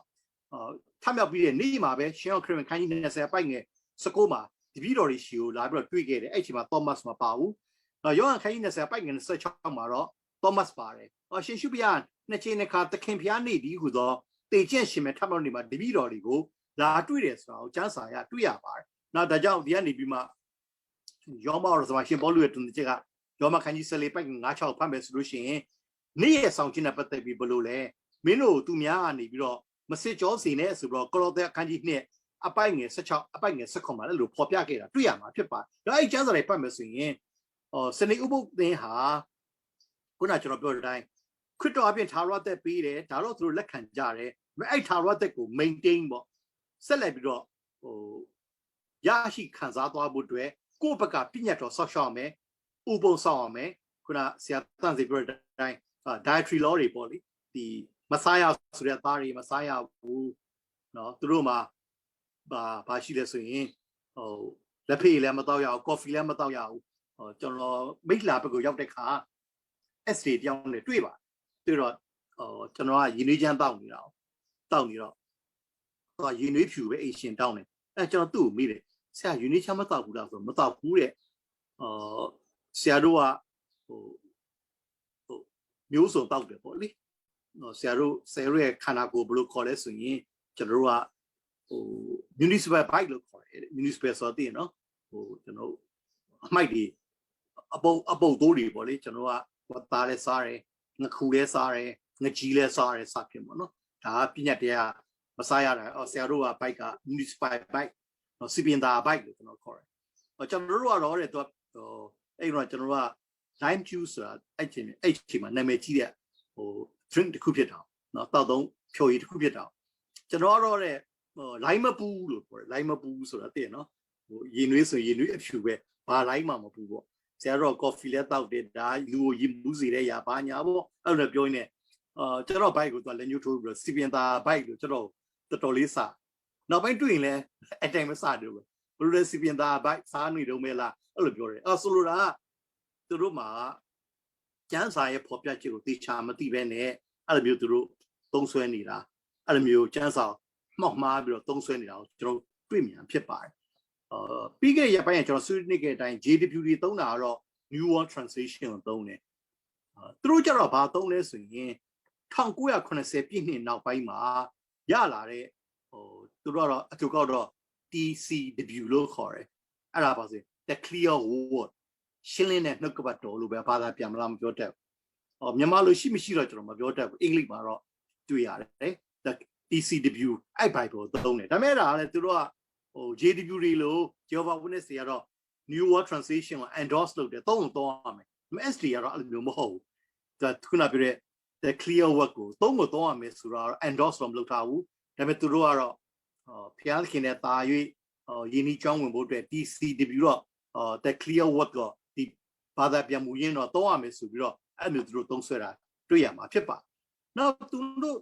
ထမြောက်ပြီးတဲ့နေ့မှာပဲရှင်ယောခရစ်ဝင်ခန်းကြီး20ပိုက်ငယ်19မှာတပည့်တော်တွေရှီကိုလာပြီးတော့တွေ့ခဲ့တယ်အဲ့ချိန်မှာသောမတ်မပါဘူး။ယောဟန်ခန်းကြီး20ပိုက်ငယ်26မှာတော့သောမတ်ပါတယ်။ရှင်ရှုပြနှစ်ချိန်တစ်ခါသခင်ဖျားနေ့ဒီဟူသောတေကျင့်ရှင်မထမြောက်နေမှာတပည့်တော်တွေကိုလာတွေ့တယ်ဆိုတာကိုကျမ်းစာရတွေ့ရပါတယ်။နောက်ဒါကြောင့်ဒီကနေပြီးမှယောမတော်ဆိုရှင်ပေါလုရဲ့တုန်ချက်ကယောမခန်းကြီး14ပိုက်96ဖတ်မယ်ဆိုလို့ရှိရင်နေ့ရဲ့ဆောင်ခြင်းနဲ့ပတ်သက်ပြီးဘလို့လဲမင်းတို့သူများကနေပြီးတော့မစစ်ကြောစီနဲ့ဆိုတော့ကလောသဲအခန်းကြီး2အပိုက်ငယ်16အပိုက်ငယ်19မှာလည်းလို့ဖော်ပြခဲ့တာတွေ့ရမှာဖြစ်ပါတယ်။ဒါအဲ့ကျမ်းစာတွေဖတ်မယ်ဆိုရင်စနေဥပုသ်သင်ဟာခုနကျွန်တော်ပြောတဲ့အတိုင်းခရစ်တော်အပြင်ထာဝရသက်ပေးတယ်ဒါတော့သူတို့လက်ခံကြတယ်အဲ့ထာဝရသက်ကို maintain ပေါ့ဆက်လက်ပြီးတော့ရရှိခံစားသွားဖို့အတွက်ကိုယ့်ဘက်ကပြည့်ညတ်တော်ဆောက်ရှောက်အောင်မယ်ဥပုံဆောက်အောင်မယ်ခုနဆရာတန်စီပြောတဲ့အတိုင်းdietary law တွေပေါ့လေဒီမစားရဆိုတဲ့သားတွေမစားရဘူးเนาะသူတို့မှာဘာရှိလဲဆိုရင်လက်ဖေးလည်းမတော့ရအောင် coffee လည်းမတော့ရဘူးကျွန်တော်မိတ်လာဘက်ကိုရောက်တဲ့ခါ S တွေတောင်းနေတွေ့ပါတွေ့တော့ကျွန်တော်ကရင်းနှီးချမ်းတောက်နေတာတောက်နေတော့ရင်းနှီးဖြူပဲအိရှင်တောင်းနေအဲကျွန်တော်သူ့ကိုမိတယ်ဆရာရင်းနှီးချမ်းမတောက်ဘူးလားဆိုတော့မတောက်ဘူးတဲ့ဆရာတို့ကမျိုးစုံတောက်တယ်ပေါ့လေဆရာတို့ရဲ့ခန္ဓာကိုယ်ဘယ်လိုခေါ်လဲဆိုရင်ကျွန်တော်တို့ကmunicipal bike လို့ခေါ်တယ် municipal ဆိုတဲ့နော်ကျွန်တော်အမိုက်တွေအပုပ်တိုးတွေပေါ့လေကျွန်တော်ကသားလဲစားတယ်ငခုလဲစားတယ်ငကြီးလဲစားတယ်စသဖြင့်ပေါ့နော်ဒါကပြညတ်တရားမစားရတာဆရာတို့က bike က municipal bike စီပင်သာ bike လို့ကျွန်တော်ခေါ်တယ်ကျွန်တော်တို့ကတော့တဲ့သူအဲ့တော့ကျွန်တော်က lime juice ဆိုတာအဲ့ချိန်မှာနာမည်ကြီးတဲ့drink တစ်ခုဖြစ်တာเนาะတောက်သုံးဖြိုရည်တစ်ခုဖြစ်တာကျွန်တော်ကတော့တဲ့lime မပူလို့ခေါ်တယ် lime မပူဆိုတာသိရနော်ရေနွေးဆိုရေနွေးအဖြူပဲဘာ lime မှမပူပေါ့ဆရာတော့ coffee လဲတောက်တယ်ဒါလူကိုရေမူးစေတဲ့ຢာဘာညာပေါ့အဲ့လိုပြောနေကျွန်တော် bike ကိုသူကလက်ညှိုးထိုးပြီးတော့စီပင်သာ bike လို့ကျွန်တော်တော်တော်လေးစနောက်ပိုင်းတွေ့ရင်လဲအတိုင်းမစတယ်ဘယ်လိုလဲစီပင်သာ bike စားနေတော့မဲလားအဲ့လိုပြောတယ်ဆိုလိုတာသူတို့မှာကျန်းစာရဲ့ဖော်ပြချက်ကိုသိချာမသိဘဲနဲ့အဲ့လိုမျိုးသူတို့သုံးဆွဲနေတာအဲ့လိုမျိုးကျန်းစာမှောက်မှားပြီးတော့သုံးဆွဲနေတာကိုကျွန်တော်တွေ့မြင်ဖြစ်ပါတယ်ပြီးခဲ့တဲ့ရက်ပိုင်းကကျွန်တော်ဆွေးနွေးခဲ့တဲ့အတိုင်း JW တွေသုံးတာကတော့ New World Translation ကိုသုံးတယ်သူတို့ကြတော့ဘာသုံးလဲဆိုရင်1980ပြည့်နှစ်နောက်ပိုင်းမှာရလာတဲ့သူတို့ကတော့အတူကောက်တော့ TCW လို့ခေါ်တယ်အဲ့ဒါပါစေ the clear word ရှင်းလင်းတဲ့နှုတ်ကပတ်တော်လို့ပဲဘာသာပြန်မလားမပြောတတ်ဘူးမြန်မာလိုရှိမရှိတော့ကျွန်တော်မပြောတတ်ဘူးအင်္ဂလိပ်မှာတော့တွေ့ရတယ် the ECW အဲ့ Bible သုံးတယ်ဒါပေမဲ့ဒါကလည်းသူတို့ကJW တွေလို့ Jehovah Witness တွေကတော့ New World Translation ကို endorse လုပ်တယ်သုံးရမယ်ဒါပေမဲ့ SD ကတော့အဲ့လိုမျိုးမဟုတ်ဘူးဒါခုနပြောတဲ့ the clear word ကိုသုံးရမယ်ဆိုတော့ endorse တော့မလုပ်ထားဘူးဒါပေမဲ့သူတို့ကတော့ဖျားခင်နဲ့တာ၍ယင်းဤကြောင်းဝင်ဖို့အတွက် DCW တော့the clear word ကဒီဘာသာပြန်မှုရင်းတော့သုံးရမယ်ဆိုပြီးတော့အဲ့လိုသူတို့သုံးဆွဲတာတွေ့ရမှာဖြစ်ပါနောက်သူတို့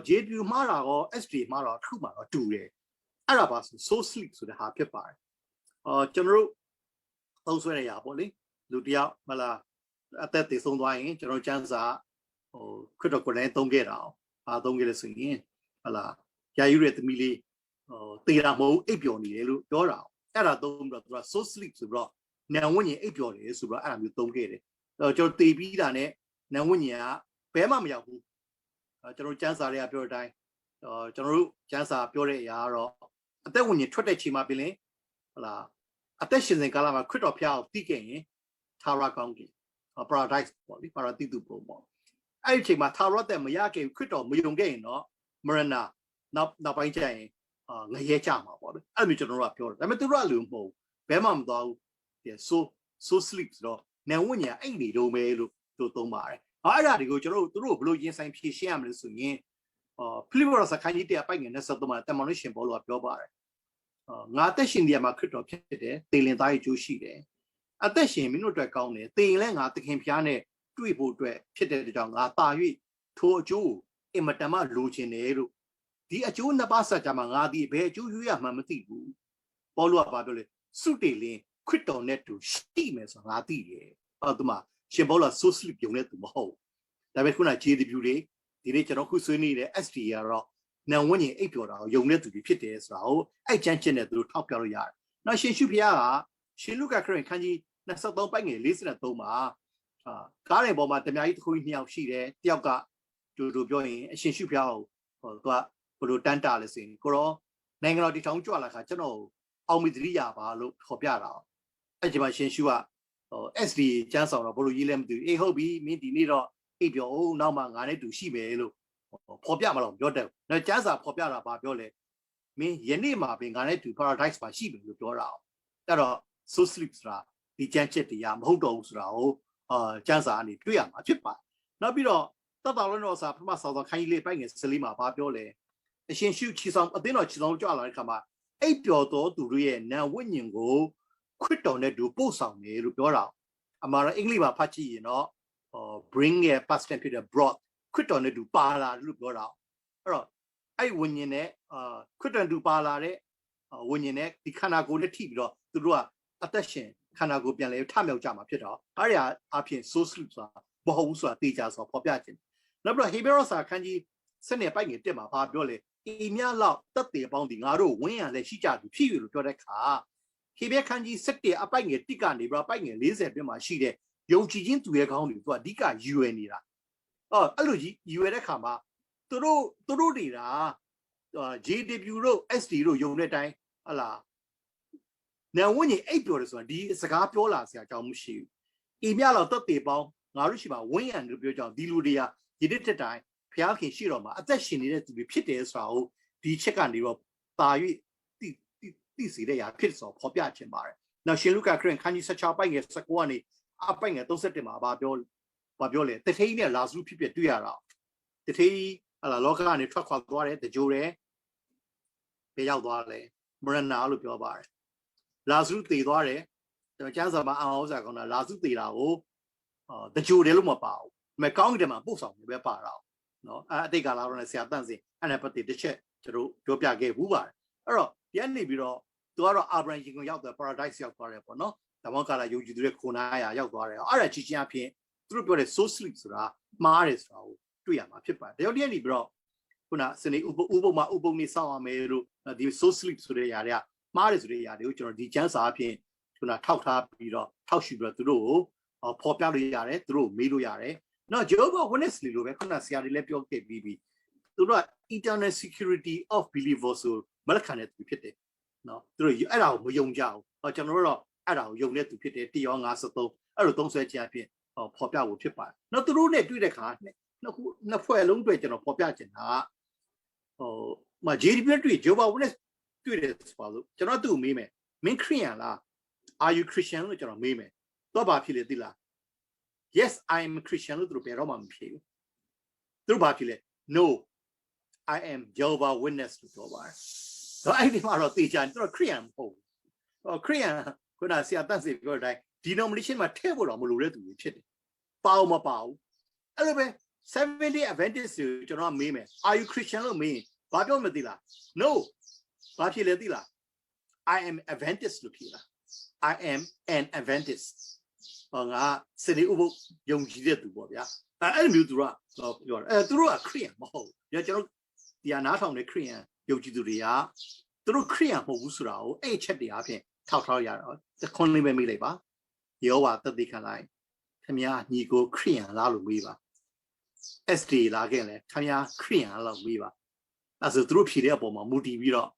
JW မှားတာရော SD မှားတာအခုမှတော့တူတယ်အဲ့ဒါပါဆို so sleep ဆိုတဲ့ဟာဖြစ်ပါတယ်ကျွန်တော်တို့သုံးဆွဲရရပေါ့လေလူတယောက်မလားအသက်တည်ဆုံးသွားရင်ကျွန်တော်ကျန်းစာခရစ်တော်ကိုလည်းသုံးခဲ့တာသုံးခဲ့လို့ဆိုရင်ဟလာယာယူရဲ့သမီးလေးတေးတာမဟုတ်အိပ်ပျော်နေတယ်လို့ပြောတာအဲ့ဒါသုံးပြီးတော့သူက so sleep ဆိုတော့နံဝိညာဉ်အိပ်ပျော်တယ်ဆိုတော့အဲ့ဒါမျိုးသုံးခဲ့တယ်ကျွန်တော်တေးပြီးတာနဲ့နံဝိညာဉ်ကဘဲမှမရောက်ဘူးကျွန်တော်ကျန်းစာတွေကပြောတဲ့အတိုင်းကျွန်တော်တို့ကျန်းစာပြောတဲ့အရာကတော့အသက်ဝိညာဉ်ထွက်တဲ့ချိန်မှာပြင်လေဟလာအသက်ရှင်စဉ်ကာလမှာခရစ်တော်ဖျားကိုသိခဲ့ရင်သာရကောင်းကင် paradise ပေါ့လေ paradise တူပုံပေါ့အဲ့ဒီချိန်မှာသာရတဲ့မရခဲ့ခရစ်တော်မယုံခဲ့ရင်တော့မရဏနောက်ပိုင်းကျရင်ငရဲကြမှာပေါ့လေအဲ့လိုမျိုးကျွန်တော်တို့ကပြောတယ်ဒါပေမဲ့သူတို့ကလူမဟုတ်ဘဲမှမသွားဘူးso sleep ဆိုတော့နံဝိညာဉ်အဲ့နေတော့မဲလို့သူသုံးပါတယ်အဲ့ဒါတွေကိုကျွန်တော်တို့သူတို့ဘယ်လိုရင်ဆိုင်ဖြေရှင်းရမလဲဆိုရင်ဖိလိပ္ပရစခန်းကြီး1ပိုက်ငယ်23မှာတမန်တော်ရှင်ဘောလို့ပြောပါတယ်ငါအသက်ရှင်နေရမှာခရစ်တော်ဖြစ်တယ်သေလင်သားရဲ့ကျိုးရှိတယ်အသက်ရှင်မင်းတို့အတွက်ကောင်းတယ်သေရင်လည်းငါသခင်ဖျားနဲ့တွေ့ဖို့အတွက်ဖြစ်တဲ့ကြောင့်ငါတာ၍ထိုအကျိုးကိုအင်မတန်မှလိုချင်တယ်လို့ဒီအကျိုးနှစ်ပါးဆက်ကြမှာငါဒီဘယ်အကျိုးရွေးရမှန်းမသိဘူးဘောလို့ကဘာပြောလဲစုတေလင်ခရစ်တော်နဲ့တူရှိမယ်ဆိုငါသိတယ်သူမှာရှင်ဘောလို့ so sleep ပြုံးတဲ့သူမဟုတ်ဒါပေမဲ့ခုန JW တွေဒီနေ့ကျွန်တော်ခုဆွေးနေတဲ့ SD ကတော့နံဝိညာဉ်အိပ်ပျော်တာကိုယုံတဲ့သူတွေဖြစ်တယ်ဆိုတာကိုအဲ့ကျမ်းချက်နဲ့သူတို့ထောက်ပြလို့ရတယ်။နောက်ရှင်ရှုဖျားကရှင်လုကာခရစ်ခန်းကြီး23ပိုက်ငယ်43မှာကားတဲ့ပေါ်မှာတမယာကြီးတစ်ခုကြီး2ယောက်ရှိတယ်။တယောက်ကတို့ပြောရင်အရှင်ရှုဖျားကိုသူကဘလို့တန်းတာလဲဆိုရင်ကိုရောနိုင်ငံတော်တည်ထောင်ကြွလာခါကျွန်တော်အောင်မီသတိရပါလို့ခေါ်ပြတာ။အဲ့ဒီမှာရှင်ရှုကSD ကျမ်းဆောင်တော့ဘလို့ရေးလဲမသိဘူး။အေးဟုတ်ပြီမင်းဒီနေ့တော့အိပ်ပျော်အောင်နောက်မှငါနဲ့တူရှိမယ်လို့ဖော်ပြမလို့ပြောတယ်။နောက်ကျမ်းစာဖော်ပြတာဘာပြောလဲ။မင်းယနေ့မှာပင်ငါနဲ့တူ paradise မှာရှိပြီလို့ပြောတာ။အဲ့တော့ so sleep ဆိုတာဒီကျမ်းချက်တရားမဟုတ်တော့ဘူးဆိုတာကိုကျမ်းစာကနေတွေ့ရမှာဖြစ်ပါတယ်။နောက်ပြီးတော့တသက်လုံးတော်စာပထမဆောင်သောခိုင်းလေးပိုက်ငယ်14မှာဘာပြောလဲ။အရှင်ရှုချီဆောင်အသင်းတော်ချီဆောင်ကြွလာတဲ့ခါမှာအိပ်ပျော်သောသူတို့ရဲ့နာဝိညာဉ်ကိုခရစ်တော်နဲ့တူပို့ဆောင်တယ်လို့ပြောတာ။အမှားတော့အင်္ဂလိပ်မှာဖတ်ကြည့်ရင်တော့bring ရဲ့ past tense ဖြစ်တဲ့ brought ခရစ်တော်နဲ့တူပါလာလို့ပြောတာအဲ့တော့အဲ့ဝိညာဉ်နဲ့ခရစ်တော်တူပါလာတဲ့ဝိညာဉ်နဲ့ဒီခန္ဓာကိုယ်နဲ့ထိပြီးတော့သူတို့ကအသက်ရှင်ခန္ဓာကိုယ်ပြန်လဲထမြောက်ကြမှာဖြစ်တော့အဲ့ဒီအဖြစ် so sleep ဆိုတာမဟုတ်ဘူးဆိုတာသိကြဆိုဖော်ပြခြင်းနောက်ပြီးတော့ Hebrew စာခန်းကြီး7ပိုက်ငယ်1မှာဘာပြောလဲအိမ်များလောက်တက်တေပေါင်းဒီငါတို့ဝင်းရလဲရှိကြပြီဖြစ်ရလို့ပြောတဲ့ခါ Hebrew ခန်းကြီး7အပိုက်ငယ်1ကနေပြီးတော့ပိုက်ငယ်40အတွင်းမှာရှိတဲ့ယုံကြည်ခြင်းသူရဲ့ခေါင်းတွေသူကအဓိကယူရနေတာအဲ့လိုကြီးယူရတဲ့ခါမှာသူတို့တွေကJW တို့ SD တို့ယုံတဲ့အတိုင်းဟလာနာဝိညာဉ်အိပ်ပျော်တယ်ဆိုတာဒီစကားပြောလာစရာအကြောင်းမရှိဘူးအိမ်မြလောက်တက်တေပေါင်းငါတို့ရှိမှာဝင်းရံလို့ပြောကြအောင်ဒီလူတွေကဒီတစ်တက်တိုင်းဘုရားခင်ရှိတော်မှာအသက်ရှင်နေတဲ့သူတွေဖြစ်တယ်ဆိုတာကိုဒီချက်ကနေတော့ပါ၍သိစေတဲ့ຢာဖြစ်ဆိုဖော်ပြခြင်းပါတယ်နောက်ရှင်လုကာခရစ်ခန်းကြီး16ပိုက်ငယ်19ကနေအပိုက်ငယ်31မှာဘာပြောလဲတထေးနဲ့လာဇရုဖြစ်တွေ့ရတာတထေးဟလာလောကကနေထွက်ခွာသွားတယ်တကြိုတယ်ဘယ်ရောက်သွားလဲမရဏလို့ပြောပါတယ်လာဇရုတည်သွားတယ်ကျမ်းစာမှာအောင်အောင်စာကောင်းတာလာဇရုတည်တာကိုတကြိုတယ်လို့မပါဘူးမကောင်းတဲ့မှာပို့ဆောင်နေပဲပါတာနော်အတိတ်ကာလတော့ဆရာတန့်စင်အဲ့ဒါပတ်သက်တစ်ချက်ကျွန်တော်ပြောပြခဲ့ဘူးပါတယ်အဲ့တော့ပြန်နေပြီးတော့သူကတော့အာဗြဟံရှင်ကိုရောက်တယ် paradise ရောက်သွားတယ်ပေါ့နော်ဓမ္မကာလယုံကြည်သူတွေခိုနာရရောက်သွားတယ်အဲ့ဒါကြီးချင်းအဖြစ်သူတို့ပြောတဲ့ so sleep ဆိုတာမှားတယ်ဆိုတာကိုတွေ့ရမှာဖြစ်ပါတယ်တယောက်တည်းနေပြီးတော့ခုနစနေဥပုံနေစောင့်ရမယ်လို့ဒီ so sleep ဆိုတဲ့ຢာတွေကမှားတယ်ဆိုတဲ့ຢာတွေကိုကျွန်တော်ဒီကျမ်းစာအဖြစ်ခုနထောက်ထားပြီးတော့ထောက်ရှုပြီးတော့သူတို့ကိုဖော်ပြလို့ရတယ်သူတို့မေးလို့ရတယ်နော် Jehovah Witness လို့ပဲခုနဆရာတွေလည်းပြောခဲ့ပြီးပြီသူတို့က eternal security of believers ဆိုမလက်ခံတဲ့သူဖြစ်တယ်နော်သူတို့အဲ့ဒါကိုမယုံကြဘူးကျွန်တော်တို့တော့ အဲ့ဒါကိုယုံတဲ့သူဖြစ်တယ်1ရော53အဲ့လိုသုံးဆွဲခြင်းအဖြစ်ဖော်ပြဖို့ဖြစ်ပါတယ်။နောက်သူတို့နဲ့တွေ့တဲ့ခါနှစ်ဖွဲ့လုံးတွေ့ကျွန်တော်ဖော်ပြချင်တာမ JDP တွေ့ Jehovah Witness တွေ့တယ်ဆိုပါလို့ကျွန်တော်သူ့ကိုမေးမယ်မင်းခရစ်ယာန်လား Are you Christian လို့ကျွန်တော်မေးမယ်တော့ဘာဖြစ်လဲသိလား Yes I am Christian လို့သူတို့ဘယ်တော့မှမဖြေဘူးသူတို့ဘာဖြစ်လဲ No I am Jehovah Witness လို့ပြောပါတယ်တော့အဲ့ဒီမှာတော့တေချာသူတို့ခရစ်ယာန်မဟုတ်ဘူးခရစ်ယာန်ခုနဆရာတန့်စီပြောတဲ့အတိုင်း denomination မှာထည့်ဖို့တော့မလိုတဲ့သူတွေဖြစ်တယ်ပါအောင်မပါဘူးအဲ့လိုပဲ 70 Adventist ကိုကျွန်တော်မေးမယ် Are you Christian လို့မေးဘာပြောမသိလား No ဘာဖြစ်လဲသိလား I am Adventist လို့ဖြေလား I am an Adventist ငါစနေဥပုပ်ယုံကြည်တဲ့သူပေါ့ဗျာအဲ့လိုမျိုးသူကပြောတယ်သူတို့ကခရစ်ယာန်မဟုတ်ဘူးကျွန်တော်တရားနားထောင်တဲ့ခရစ်ယာန်ယုံကြည်သူတွေကသူတို့ခရစ်ယာန်မဟုတ်ဘူးဆိုတာကိုအဲ့ချက်တွေအပြင်ထောက်ရတော့တခွန်းလေးပဲမေးလိုက်ပါယောဝါတသိခံလိုက်ခင်ဗျာညီကိုခရစ်ယာန်လားလို့မေးပါ SD လာခဲ့လဲခင်ဗျာခရစ်ယာန်လားလို့မေးပါအဲ့ဆိုသူတို့ဖြေတဲ့အပေါ်မှာမူတည်ပြီးတော့